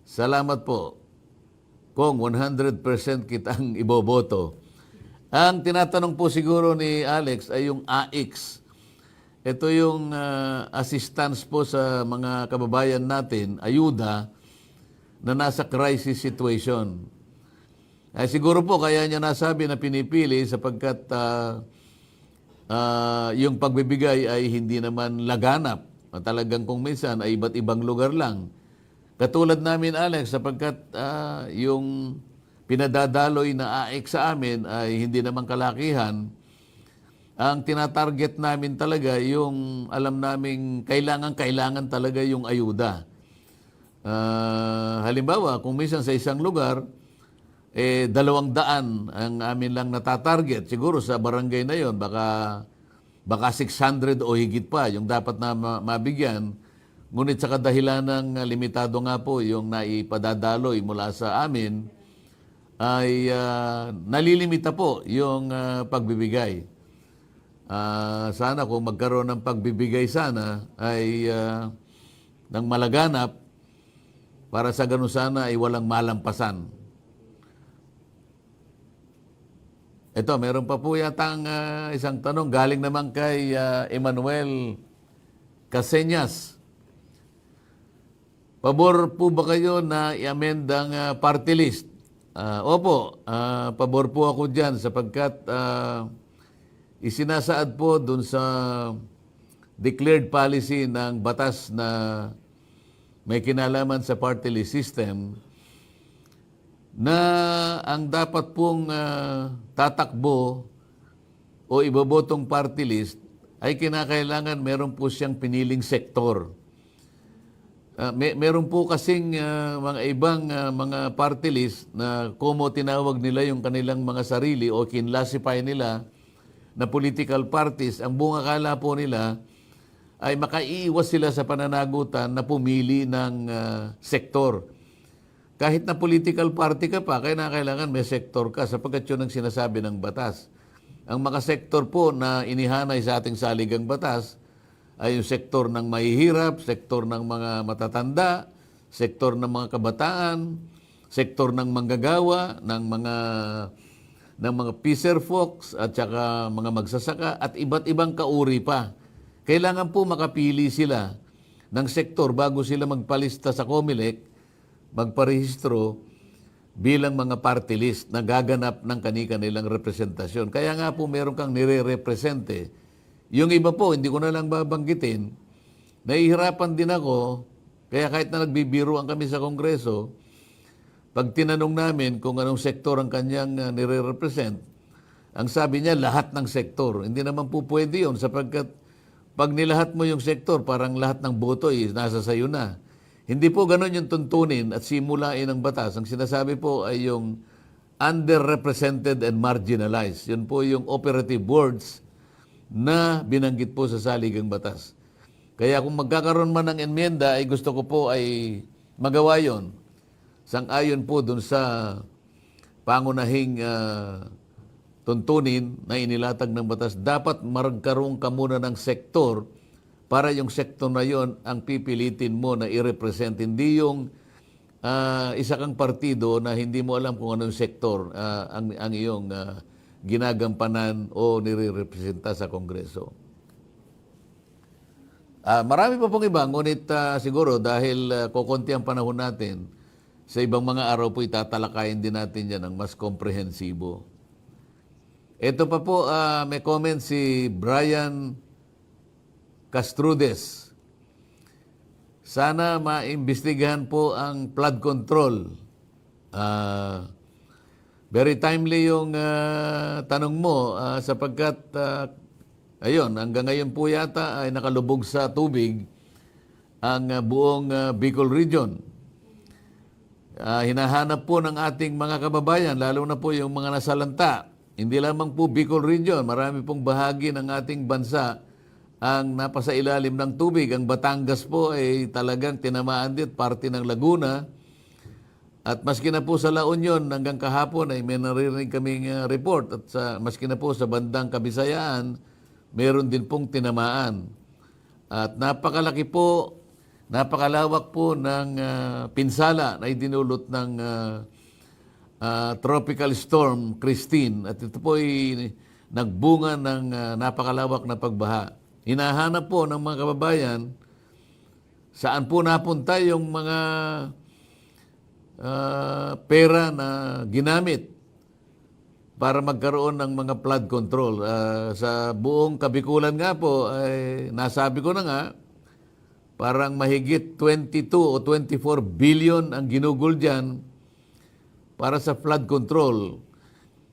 Salamat po. Kung 100% kitang iboboto. Ang tinatanong po siguro ni Alex ay yung AIX. Ito yung assistance po sa mga kababayan natin, ayuda, na nasa crisis situation. Ay siguro po kaya niya nasabi na pinipili sapagkat yung pagbibigay ay hindi naman laganap. Talagang kung minsan ay iba't ibang lugar lang. Katulad namin, Alex, sapagkat yung pinadadaloy na AIX sa amin ay hindi naman kalakihan. Ang tinatarget namin talaga yung alam naming kailangan talaga yung ayuda. Halimbawa, kung minsan sa isang lugar, 200 ang amin lang natatarget. Siguro sa barangay na yon baka 600 o higit pa yung dapat na mabigyan. Ngunit sa kadahilan ng limitado nga po yung naipadadaloy mula sa amin, ay nalilimita po yung pagbibigay. Sana kung magkaroon ng pagbibigay sana ay ng malaganap para sa ganun sana ay walang malampasan. Ito, meron pa po yata isang tanong galing naman kay Emmanuel Caseñas. Pabor po ba kayo na i-amend ang party list? Opo, pabor po ako dyan sapagkat isinasaad po dun sa declared policy ng batas na may kinalaman sa party list system na ang dapat pong tatakbo o ibobotong party list ay kinakailangan meron po siyang piniling sektor. Meron po kasing mga ibang mga party list na kumo tinawag nila yung kanilang mga sarili o kinlasify nila na political parties, ang buong akala po nila ay makaiiwas sila sa pananagutan na pumili ng sektor. Kahit na political party ka pa, kailangan may sektor ka sapagkat yun ang sinasabi ng batas. Ang mga sektor po na inihanay sa ating saligang batas ay yung sektor ng mahihirap, sektor ng mga matatanda, sektor ng mga kabataan, sektor ng manggagawa, ng mga fisher folks at saka mga magsasaka at iba't ibang kauri pa. Kailangan po makapili sila ng sektor bago sila magpalista sa COMELEC, magparehistro bilang mga party list na gaganap ng kani-kanilang representasyon. Kaya nga po meron kang nire-represente. Yung iba po, hindi ko na lang babanggitin, nahihirapan din ako, kaya kahit na nagbibiruan kami sa Kongreso, pag tinanong namin kung anong sektor ang kanyang nire-represent, ang sabi niya lahat ng sektor. Hindi naman po pwede yun sapagkat pag nilahat mo yung sektor, parang lahat ng boto ay nasa sayo na. Hindi po ganun yung tuntunin at simulain ng batas. Ang sinasabi po ay yung underrepresented and marginalized. Yun po yung operative words na binanggit po sa saligang batas. Kaya kung magkakaroon man ng enmienda, ay gusto ko po ay magawa yon. Sang-ayon po dun sa pangunahing tuntunin na inilatag ng batas, dapat magkaroon ka muna ng sektor para yung sektor na yon ang pipilitin mo na i-represent. Hindi yung isa kang partido na hindi mo alam kung anong sektor ang iyong ginagampanan o nire-representa sa Kongreso. Marami pa pong iba, ngunit siguro dahil kukunti ang panahon natin, sa ibang mga araw po itatalakayin din natin yan ng mas komprehensibo. Ito pa po, may comment si Brian Castrudes. Sana maimbestigahan po ang flood control. Very timely yung tanong mo sapagkat ayun, hanggang ngayon po yata ay nakalubog sa tubig ang buong Bicol Region. Hinahanap po ng ating mga kababayan, lalo na po yung mga nasalanta. Hindi lamang po Bicol Region, marami pong bahagi ng ating bansa ang napasa ilalim ng tubig. Ang Batangas po ay talagang tinamaan din, parte ng Laguna. At maski na po sa La Union, hanggang kahapon ay may naririnig kaming report. At maski na po sa bandang Kabisayaan, meron din pong tinamaan. At napakalawak po ng pinsala na idinulot ng Tropical Storm Christine. At ito po ay nagbunga ng napakalawak na pagbaha. Hinahanap po ng mga kababayan saan po napunta yung mga pera na ginamit para magkaroon ng mga flood control. Sa buong Kabikulan nga po, ay nasabi ko na nga, parang mahigit 22 o 24 billion ang ginugol dyan para sa flood control.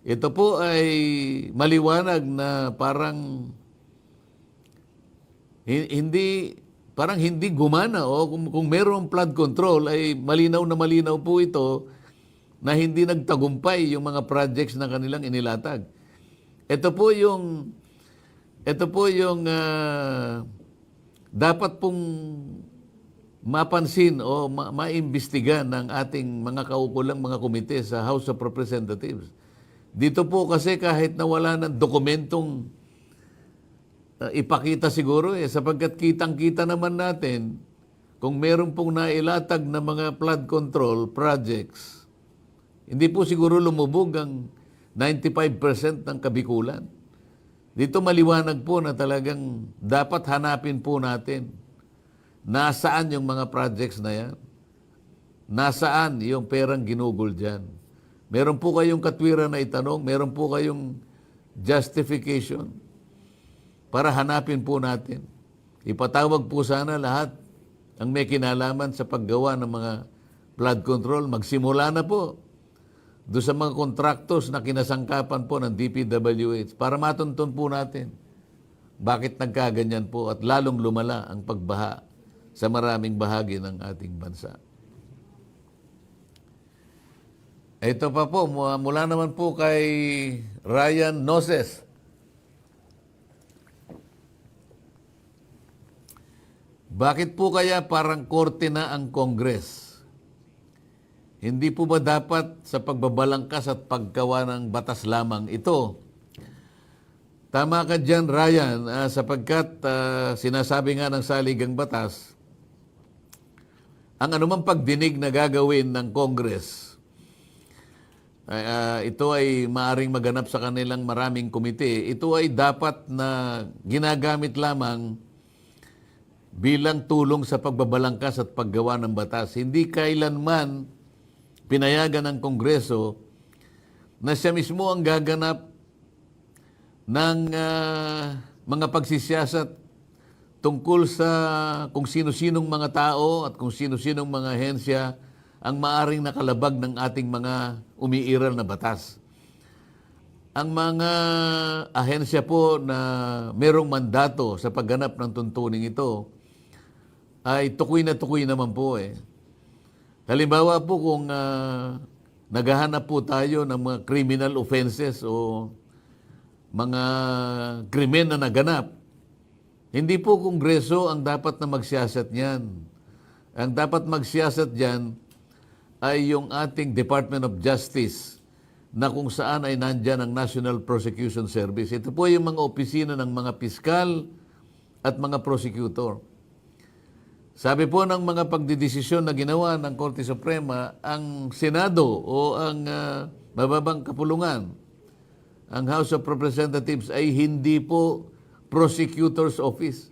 Ito po ay maliwanag na parang hindi gumana o kung mayroong flood control ay malinaw na malinaw po ito na hindi nagtagumpay yung mga projects na kanilang inilatag. Ito po yung dapat pong mapansin o maimbestigan ng ating mga kaukulang mga komite sa House of Representatives. Dito po kasi kahit na wala ng dokumentong ipakita siguro sapagkat kitang-kita naman natin kung meron pong nailatag na mga flood control projects, hindi po siguro lumubog ang 95% ng Kabikulan. Dito maliwanag po na talagang dapat hanapin po natin nasaan yung mga projects na yan. Nasaan yung perang ginugol dyan. Meron po kayong katwiran na itanong, meron po kayong justification para hanapin po natin. Ipatawag po sana lahat ang may kinalaman sa paggawa ng mga flood control. Magsimula na po doon sa mga contractors na kinasangkapan po ng DPWH para matuntun po natin bakit nagkaganyan po at lalong lumala ang pagbaha sa maraming bahagi ng ating bansa. Ito pa po, mula naman po kay Ryan Noses. Bakit po kaya parang korte na ang Congress? Hindi po ba dapat sa pagbabalangkas at paggawa ng batas lamang ito? Tama ka dyan, Ryan, sapagkat sinasabi nga ng saligang batas, ang anumang pagdinig na gagawin ng Congress, ito ay maaring maganap sa kanilang maraming komite. Ito ay dapat na ginagamit lamang bilang tulong sa pagbabalangkas at paggawa ng batas. Hindi kailanman pinayagan ng Kongreso na siya mismo ang gaganap ng mga pagsisiyasat tungkol sa kung sino-sinong mga tao at kung sino-sinong mga ahensya ang maaring nakalabag ng ating mga umiiral na batas. ang mga ahensya po na merong mandato sa pagganap ng tuntuning ito ay tukoy na tukoy naman po eh. Halimbawa po kung naghahanap po tayo ng mga criminal offenses o mga krimen na naganap, hindi po Kongreso ang dapat na magsiyasat niyan. Ang dapat magsiyasat diyan ay yung ating Department of Justice na kung saan ay nandyan ang National Prosecution Service. Ito po yung mga opisina ng mga piskal at mga prosecutor. Sabi po ng mga pagdidesisyon na ginawa ng Korte Suprema, ang Senado o ang mababang kapulungan, ang House of Representatives ay hindi po prosecutor's office.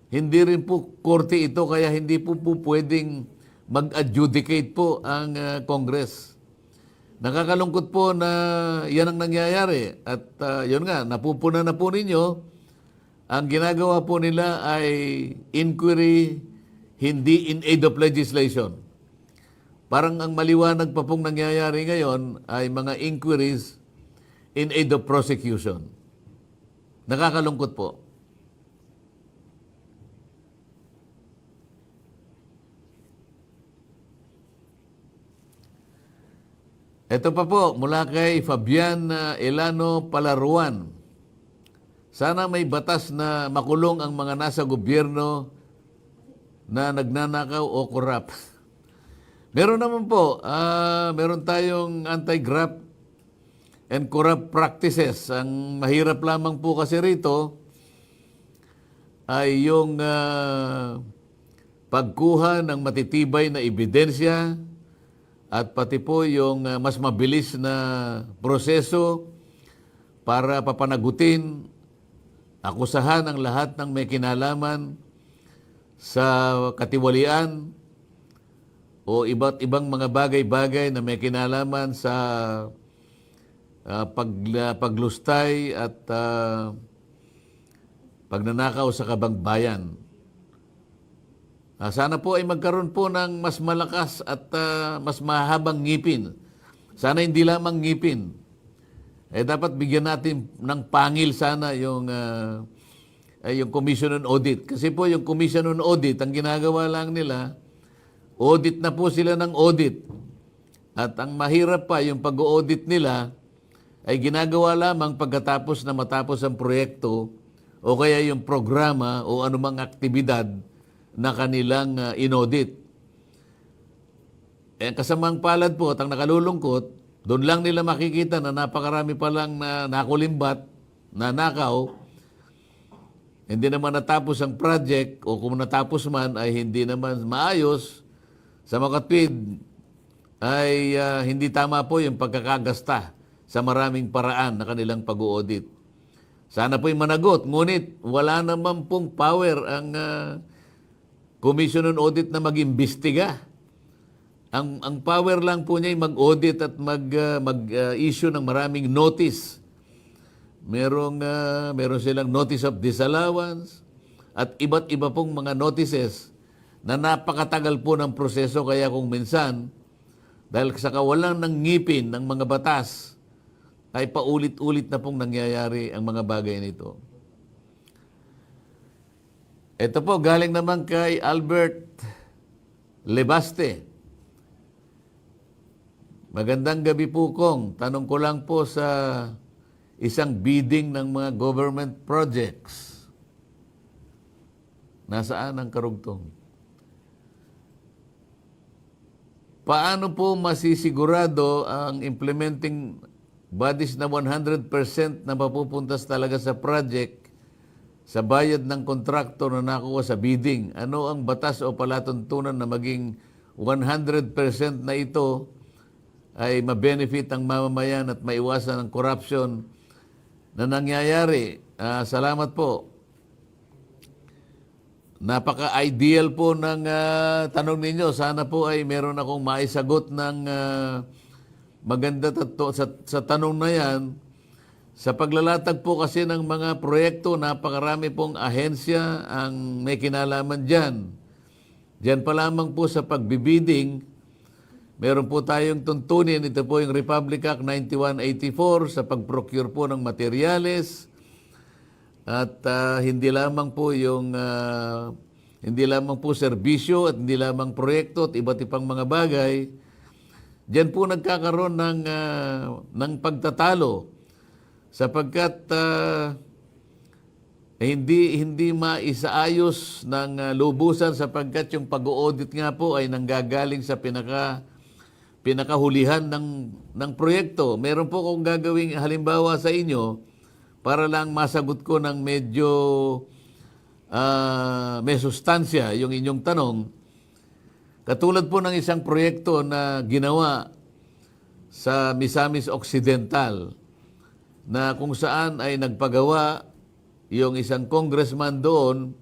Hindi rin po korte ito, kaya hindi po pwedeng mag-adjudicate po ang Congress. Nakakalungkot po na yan ang nangyayari. At yun nga, napupuna na po ninyo, ang ginagawa po nila ay inquiry hindi in aid of legislation. Parang ang maliwanag pa pong nangyayari ngayon ay mga inquiries in aid of prosecution. Nakakalungkot po. Ito pa po, mula kay Fabian Elano Palaruan. Sana may batas na makulong ang mga nasa gobyerno na nagnanakaw o korap. Meron naman po, meron tayong anti-graft and corrupt practices. Ang mahirap lamang po kasi rito ay yung pagkuha ng matitibay na ebidensya at pati po yung mas mabilis na proseso para papanagutin, akusahan ang lahat ng may kinalaman sa katiwalian o iba't ibang mga bagay-bagay na may kinalaman sa paglustay at pagnanakaw sa kabangbayan. Sana po ay magkaroon po ng mas malakas at mas mahabang ngipin. Sana hindi lamang ngipin. Dapat bigyan natin ng pangil sana yung Commission on Audit. Kasi po yung Commission on Audit, ang ginagawa lang nila, audit na po sila ng audit. At ang mahirap pa, yung pag-audit nila, ay ginagawa lamang pagkatapos na matapos ang proyekto o kaya yung programa o anumang aktibidad na kanilang inaudit. Kasamang palad po at ang nakalulungkot, doon lang nila makikita na napakarami pa lang na nakulimbat, na nakaw, hindi naman natapos ang project o kung natapos man ay hindi naman maayos, sa makatwid ay hindi tama po yung pagkakagasta sa maraming paraan na kanilang pag-audit. Sana po'y managot, ngunit wala naman pong power ang Commission on Audit na mag-imbestiga. Ang power lang po niya ay mag-audit at mag-issue ng maraming notice. Meron silang notice of disallowance at iba't iba pong mga notices na napakatagal po ng proseso, kaya kung minsan, dahil sa kawalan ng ngipin ng mga batas, ay paulit-ulit na pong nangyayari ang mga bagay nito. Ito po, galing naman kay Albert Lebaste. Magandang gabi po, Kong. Tanong ko lang po sa isang bidding ng mga government projects. Nasaan ang karugtong? Paano po masisigurado ang implementing bodies na 100% na mapupuntas talaga sa project sa bayad ng kontraktor na nakuha sa bidding? Ano ang batas o palatuntunan na maging 100% na ito ay ma-benefit ang mamamayan at maiwasan ang corruption na nangyayari? Salamat po. Napaka-ideal po ng tanong ninyo. Sana po ay meron akong maisagot ng maganda sa tanong na yan. Sa paglalatag po kasi ng mga proyekto, napakarami pong ahensya ang may kinalaman dyan. Diyan pa lamang po sa pagbibidding, Meron po tayong tuntunin, ito po yung Republic Act 9184 sa pag-procure po ng materyales. At hindi lamang po hindi lamang po serbisyo at hindi lamang proyekto at iba't ibang mga bagay. Diyan po nagkakaroon ng pagtatalo sapagkat hindi maisaayos ng lubusan sapagkat yung pag-audit nga po ay nanggagaling sa pinakahulihan ng proyekto. Meron po akong gagawing halimbawa sa inyo para lang masagot ko ng medyo may sustansya yung inyong tanong. Katulad po ng isang proyekto na ginawa sa Misamis Occidental na kung saan ay nagpagawa yung isang congressman doon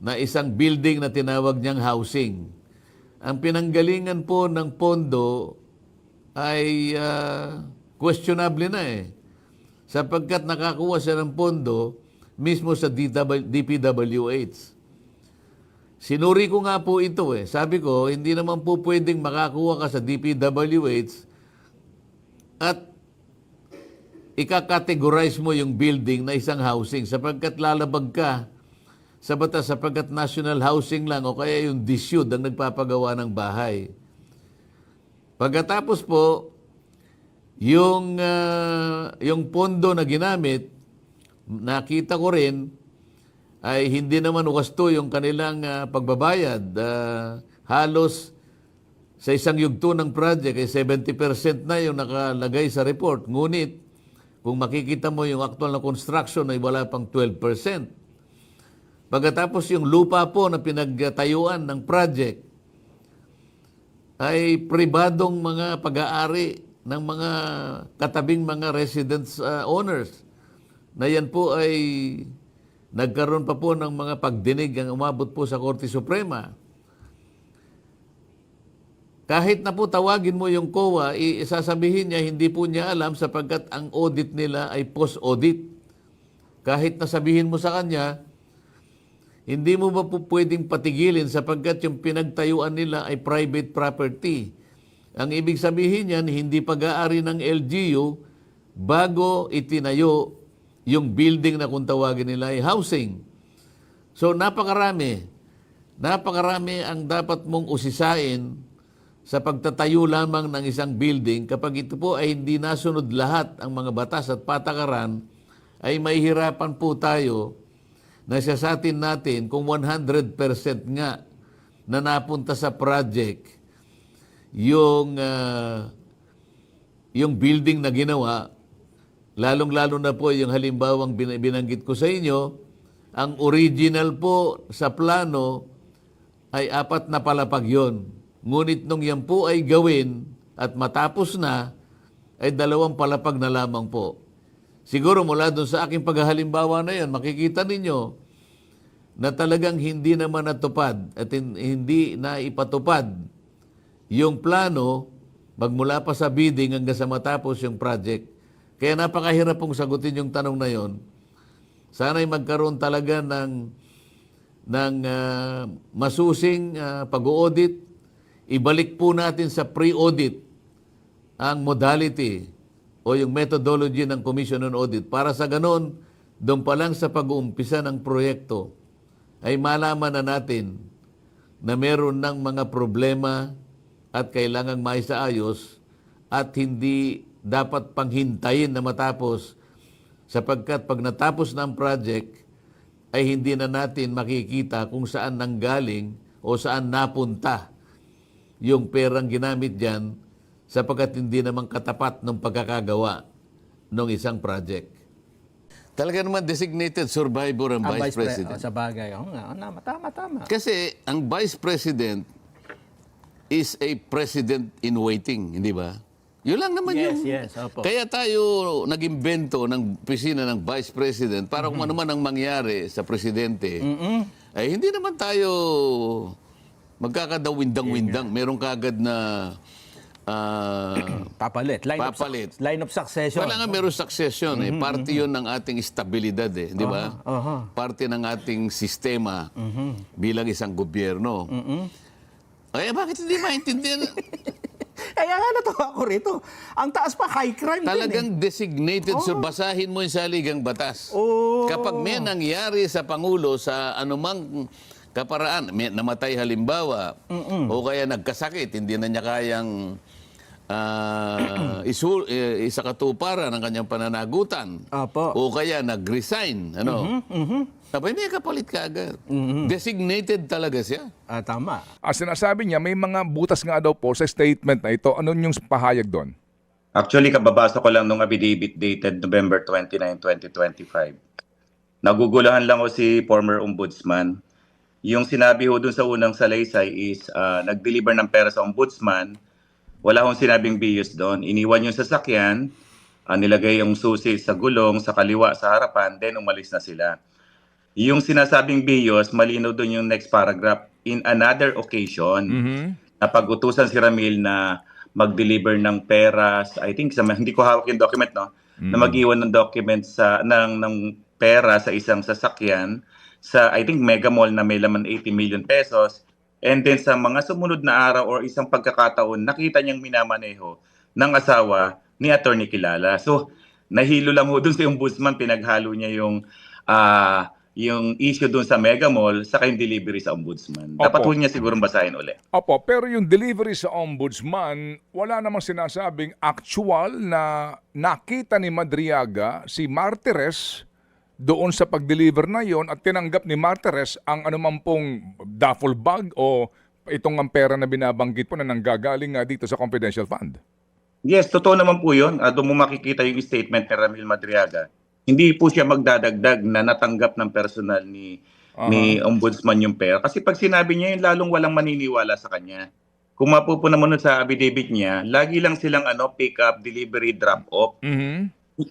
na isang building na tinawag niyang housing. Ang pinanggalingan po ng pondo ay questionable na eh. Sapagkat nakakuha siya ng pondo mismo sa DPWH. Sinuri ko nga po ito eh. Sabi ko, hindi naman po pwedeng makakuha ka sa DPWH at ika-categorize mo yung building na isang housing sapagkat lalabag ka sa batas sapagkat national housing lang o kaya yung DSUD ang nagpapagawa ng bahay. Pagkatapos po, yung pondo na ginamit, nakita ko rin, ay hindi naman wasto yung kanilang pagbabayad. Halos sa isang yugto ng project, ay 70% na yung nakalagay sa report. Ngunit, kung makikita mo yung actual na construction ay wala pang 12%. Pagkatapos yung lupa po na pinagtayuan ng project ay pribadong mga pag-aari ng mga katabing mga residence owners na yan po ay nagkaroon pa po ng mga pagdinig ang umabot po sa Korte Suprema. Kahit na po tawagin mo yung COA, isasabihin niya hindi po niya alam sapagkat ang audit nila ay post-audit. Kahit na sabihin mo sa kanya, hindi mo ba po pwedeng patigilin sapagkat yung pinagtayuan nila ay private property. Ang ibig sabihin niyan, hindi pag-aari ng LGU bago itinayo yung building na kung tawagin nila ay housing. So napakarami ang dapat mong usisain sa pagtatayo lamang ng isang building. Kapag ito po ay hindi nasunod lahat ang mga batas at patakaran, ay mahihirapan po tayo na siyasatin natin kung 100% nga na napunta sa project yung building na ginawa, lalong-lalo na po yung halimbawang binanggit ko sa inyo, ang original po sa plano ay 4 na palapag yon. Ngunit nung yan po ay gawin at matapos na, ay 2 palapag na lamang po. Siguro mula doon sa aking paghahalimbawa na yan, makikita ninyo na talagang hindi naman natupad at hindi na ipatupad yung plano magmula pa sa bidding hanggang sa matapos yung project. Kaya napakahirap pong sagutin yung tanong na yon. Sana'y magkaroon talaga ng masusing pag-audit. Ibalik po natin sa pre-audit ang modality o yung methodology ng Commission on Audit para sa ganon, doon pa lang sa pag-uumpisa ng proyekto ay malaman na natin na meron ng mga problema at kailangang maisaayos at hindi dapat panghintayin na matapos sapagkat pag natapos na ang project ay hindi na natin makikita kung saan nanggaling o saan napunta yung perang ginamit dyan sapagkat hindi naman katapat ng pagkakagawa ng isang project. Talaga naman designated survivor ang Vice President. Sa bagay. Tama. Kasi ang Vice President is a President in waiting, hindi ba? Yun lang naman yung... Yes, opo. Kaya tayo nag-imbento ng opisina ng Vice President para kung ano man ang mangyari sa Presidente, ay hindi naman tayo magkakadawindang-windang. Meron kagad na Papalit. Papalit. Line of succession. Wala nga meron succession. Parte yun ng ating estabilidad. Di ba? Parte ng ating sistema bilang isang gobyerno. Kaya bakit hindi maintindihan? Kaya nga natuwa ako rito. Ang taas pa, high crime din Talagang designated, Oo. so basahin mo yung saligang batas. Oh. Kapag may nangyari sa Pangulo sa anumang kaparaan, may namatay halimbawa, o kaya nagkasakit, hindi na niya kayang isakatuparan ng kanyang pananagutan, Apo. o kaya nag-resign, Tapos may kapalit ka agad. Designated talaga siya. Tama. Sinasabi niya, may mga butas nga daw po sa statement na ito. Ano yung pahayag doon? Actually, kababasa ko lang nung affidavit dated November 29, 2025. Naguguluhan lang ko si former ombudsman. Yung sinabi ho dun sa unang salaysay is nag-deliver ng pera sa ombudsman. Wala hong sinabing bios doon. Iniwan yung sasakyan, nilagay yung susi sa gulong, sa kaliwa, sa harapan, then umalis na sila. Yung sinasabing bios, malinaw doon yung next paragraph. In another occasion, napag-utusan si Ramil na mag-deliver ng pera, I think, hindi ko hawak yung document, no? Na mag-iwan ng document ng pera sa isang sasakyan sa, I think, Mega Mall na may laman 80 million pesos. And then sa mga sumunod na araw or isang pagkakataon, nakita niyang minamaneho ng asawa ni Attorney Kilala. So, nahilo lang ho dun sa ombudsman, pinaghalo niya yung issue dun sa Mega Mall sa yung delivery sa ombudsman. Dapat Opo. ho niya siguro basahin ulit. Opo, pero yung delivery sa ombudsman, wala namang sinasabing actual na nakita ni Madriaga si Martires doon sa pag-deliver na yon at tinanggap ni Martires ang anuman pong duffel bag o itong ang pera na binabanggit po na nanggagaling nga dito sa confidential fund. Yes, totoo naman po yun. Doon mo makikita yung statement ni Ramil Madriaga. Hindi po siya magdadagdag na natanggap ng personal ni ombudsman yung pera. Kasi pag sinabi niya yun, lalong walang maniniwala sa kanya. Kung mapupunan mo nun sa affidavit niya, lagi lang silang pick up, delivery, drop off.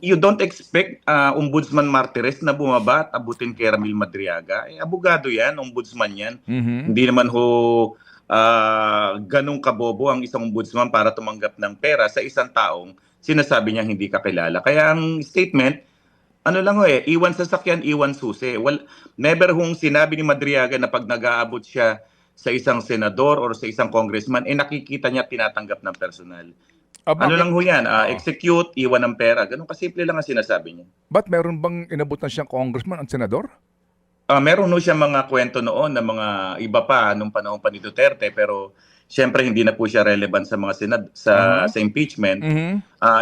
You don't expect Ombudsman Martires na bumaba at abutin kay Ramil Madriaga. Abogado yan, ombudsman yan. Hindi naman ganong kabobo ang isang ombudsman para tumanggap ng pera sa isang taong sinasabi niyang hindi kakilala. Kaya ang statement, iwan sasakyan, iwan susi. Never sinabi ni Madriaga na pag nag-aabot siya sa isang senador or sa isang congressman, nakikita niya tinatanggap ng personal. Bakit? Execute, iwan ng pera. Ganun kasimple lang ang sinasabi niya. Ba't meron bang inabutan siyang congressman at senador? Meron siya mga kwento noon na mga iba pa nung panahon pa ni Duterte, pero siyempre hindi na po siya relevant sa mga sa impeachment.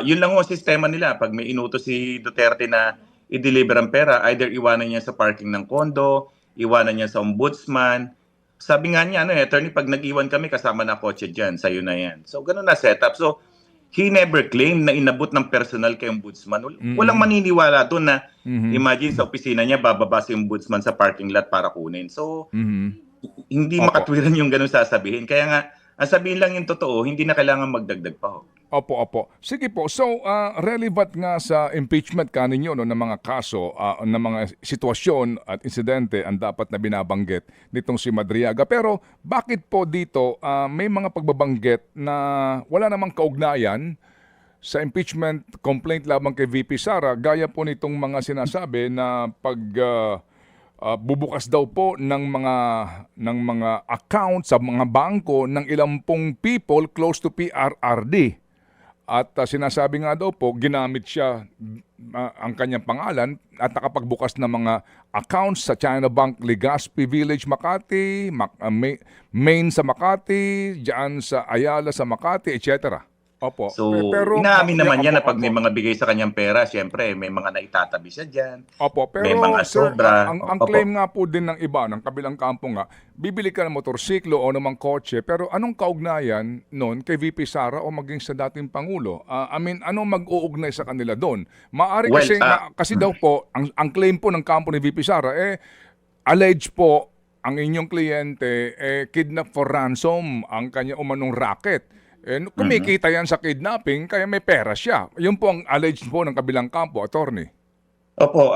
Yun lang ang sistema nila. Pag may inutos si Duterte na i-deliver ang pera, either iwanan niya sa parking ng kondo, iwanan niya sa ombudsman. Sabi nga niya, attorney, pag nag-iwan kami, kasama na kotse dyan, sa'yo na yan. So, ganun na setup. So, he never claimed na inabot ng personal kay ombudsman. Walang maniniwala doon na imagine sa opisina niya, bababa si ombudsman sa parking lot para kunin. So, hindi makatwiran yung ganun sasabihin. Kaya nga, ang sabihin lang yung totoo, hindi na kailangan magdagdag pa ho. Opo. Sige po. So, relevant nga sa impeachment kaninyo ng mga kaso, ng mga sitwasyon at insidente ang dapat na binabanggit nitong si Madriaga. Pero bakit po dito may mga pagbabanggit na wala namang kaugnayan sa impeachment complaint labang kay VP Sara, gaya po nitong mga sinasabi na bubukas daw po ng mga account sa mga bangko ng ilang pong people close to PRRD. At sinasabi nga daw po, ginamit siya ang kanyang pangalan at nakapagbukas ng mga accounts sa China Bank Legazpi Village, Makati, Main sa Makati, diyan sa Ayala sa Makati, etc. Opo. So, inaamin naman niya na pag may mga bigay sa kanyang pera, siyempre may mga naitatabi siya dyan. Opo, pero may mga sir, sobra. ang claim nga po din ng iba, ng kabilang kampo nga, bibili ka ng motorsiklo o namang kotse, pero anong kaugnayan noon kay VP Sara o maging sa dating Pangulo? Anong mag-uugnay sa kanila doon? Maari kasi daw po, ang claim po ng kampo ni VP Sara, alleged po ang inyong kliyente, kidnap for ransom ang kanya umanong racket. Kumikita yan sa kidnapping, kaya may pera siya. Yun po ang alleged po ng kabilang kampo, attorney. Opo,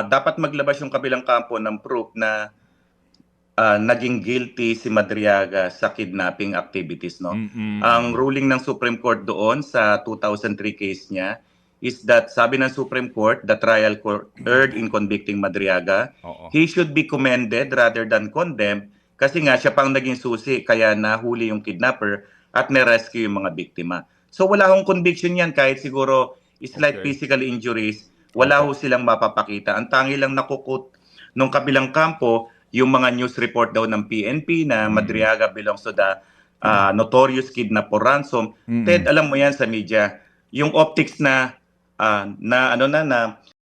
dapat maglabas yung kabilang kampo ng proof na naging guilty si Madriaga sa kidnapping activities. No? Ang ruling ng Supreme Court doon sa 2003 case niya is that sabi ng Supreme Court, the trial court erred in convicting Madriaga. He should be commended rather than condemned. Kasi nga siya pang naging susi kaya nahuli yung kidnapper at na-rescue yung mga biktima. So wala hong conviction yan kahit siguro slight Okay. physical injuries, wala ho silang mapapakita. Ang tangi lang nakukot nung kabilang kampo, yung mga news report daw ng PNP na Madriaga belongs to the notorious kidnap for ransom. Ted, alam mo yan sa media, yung optics na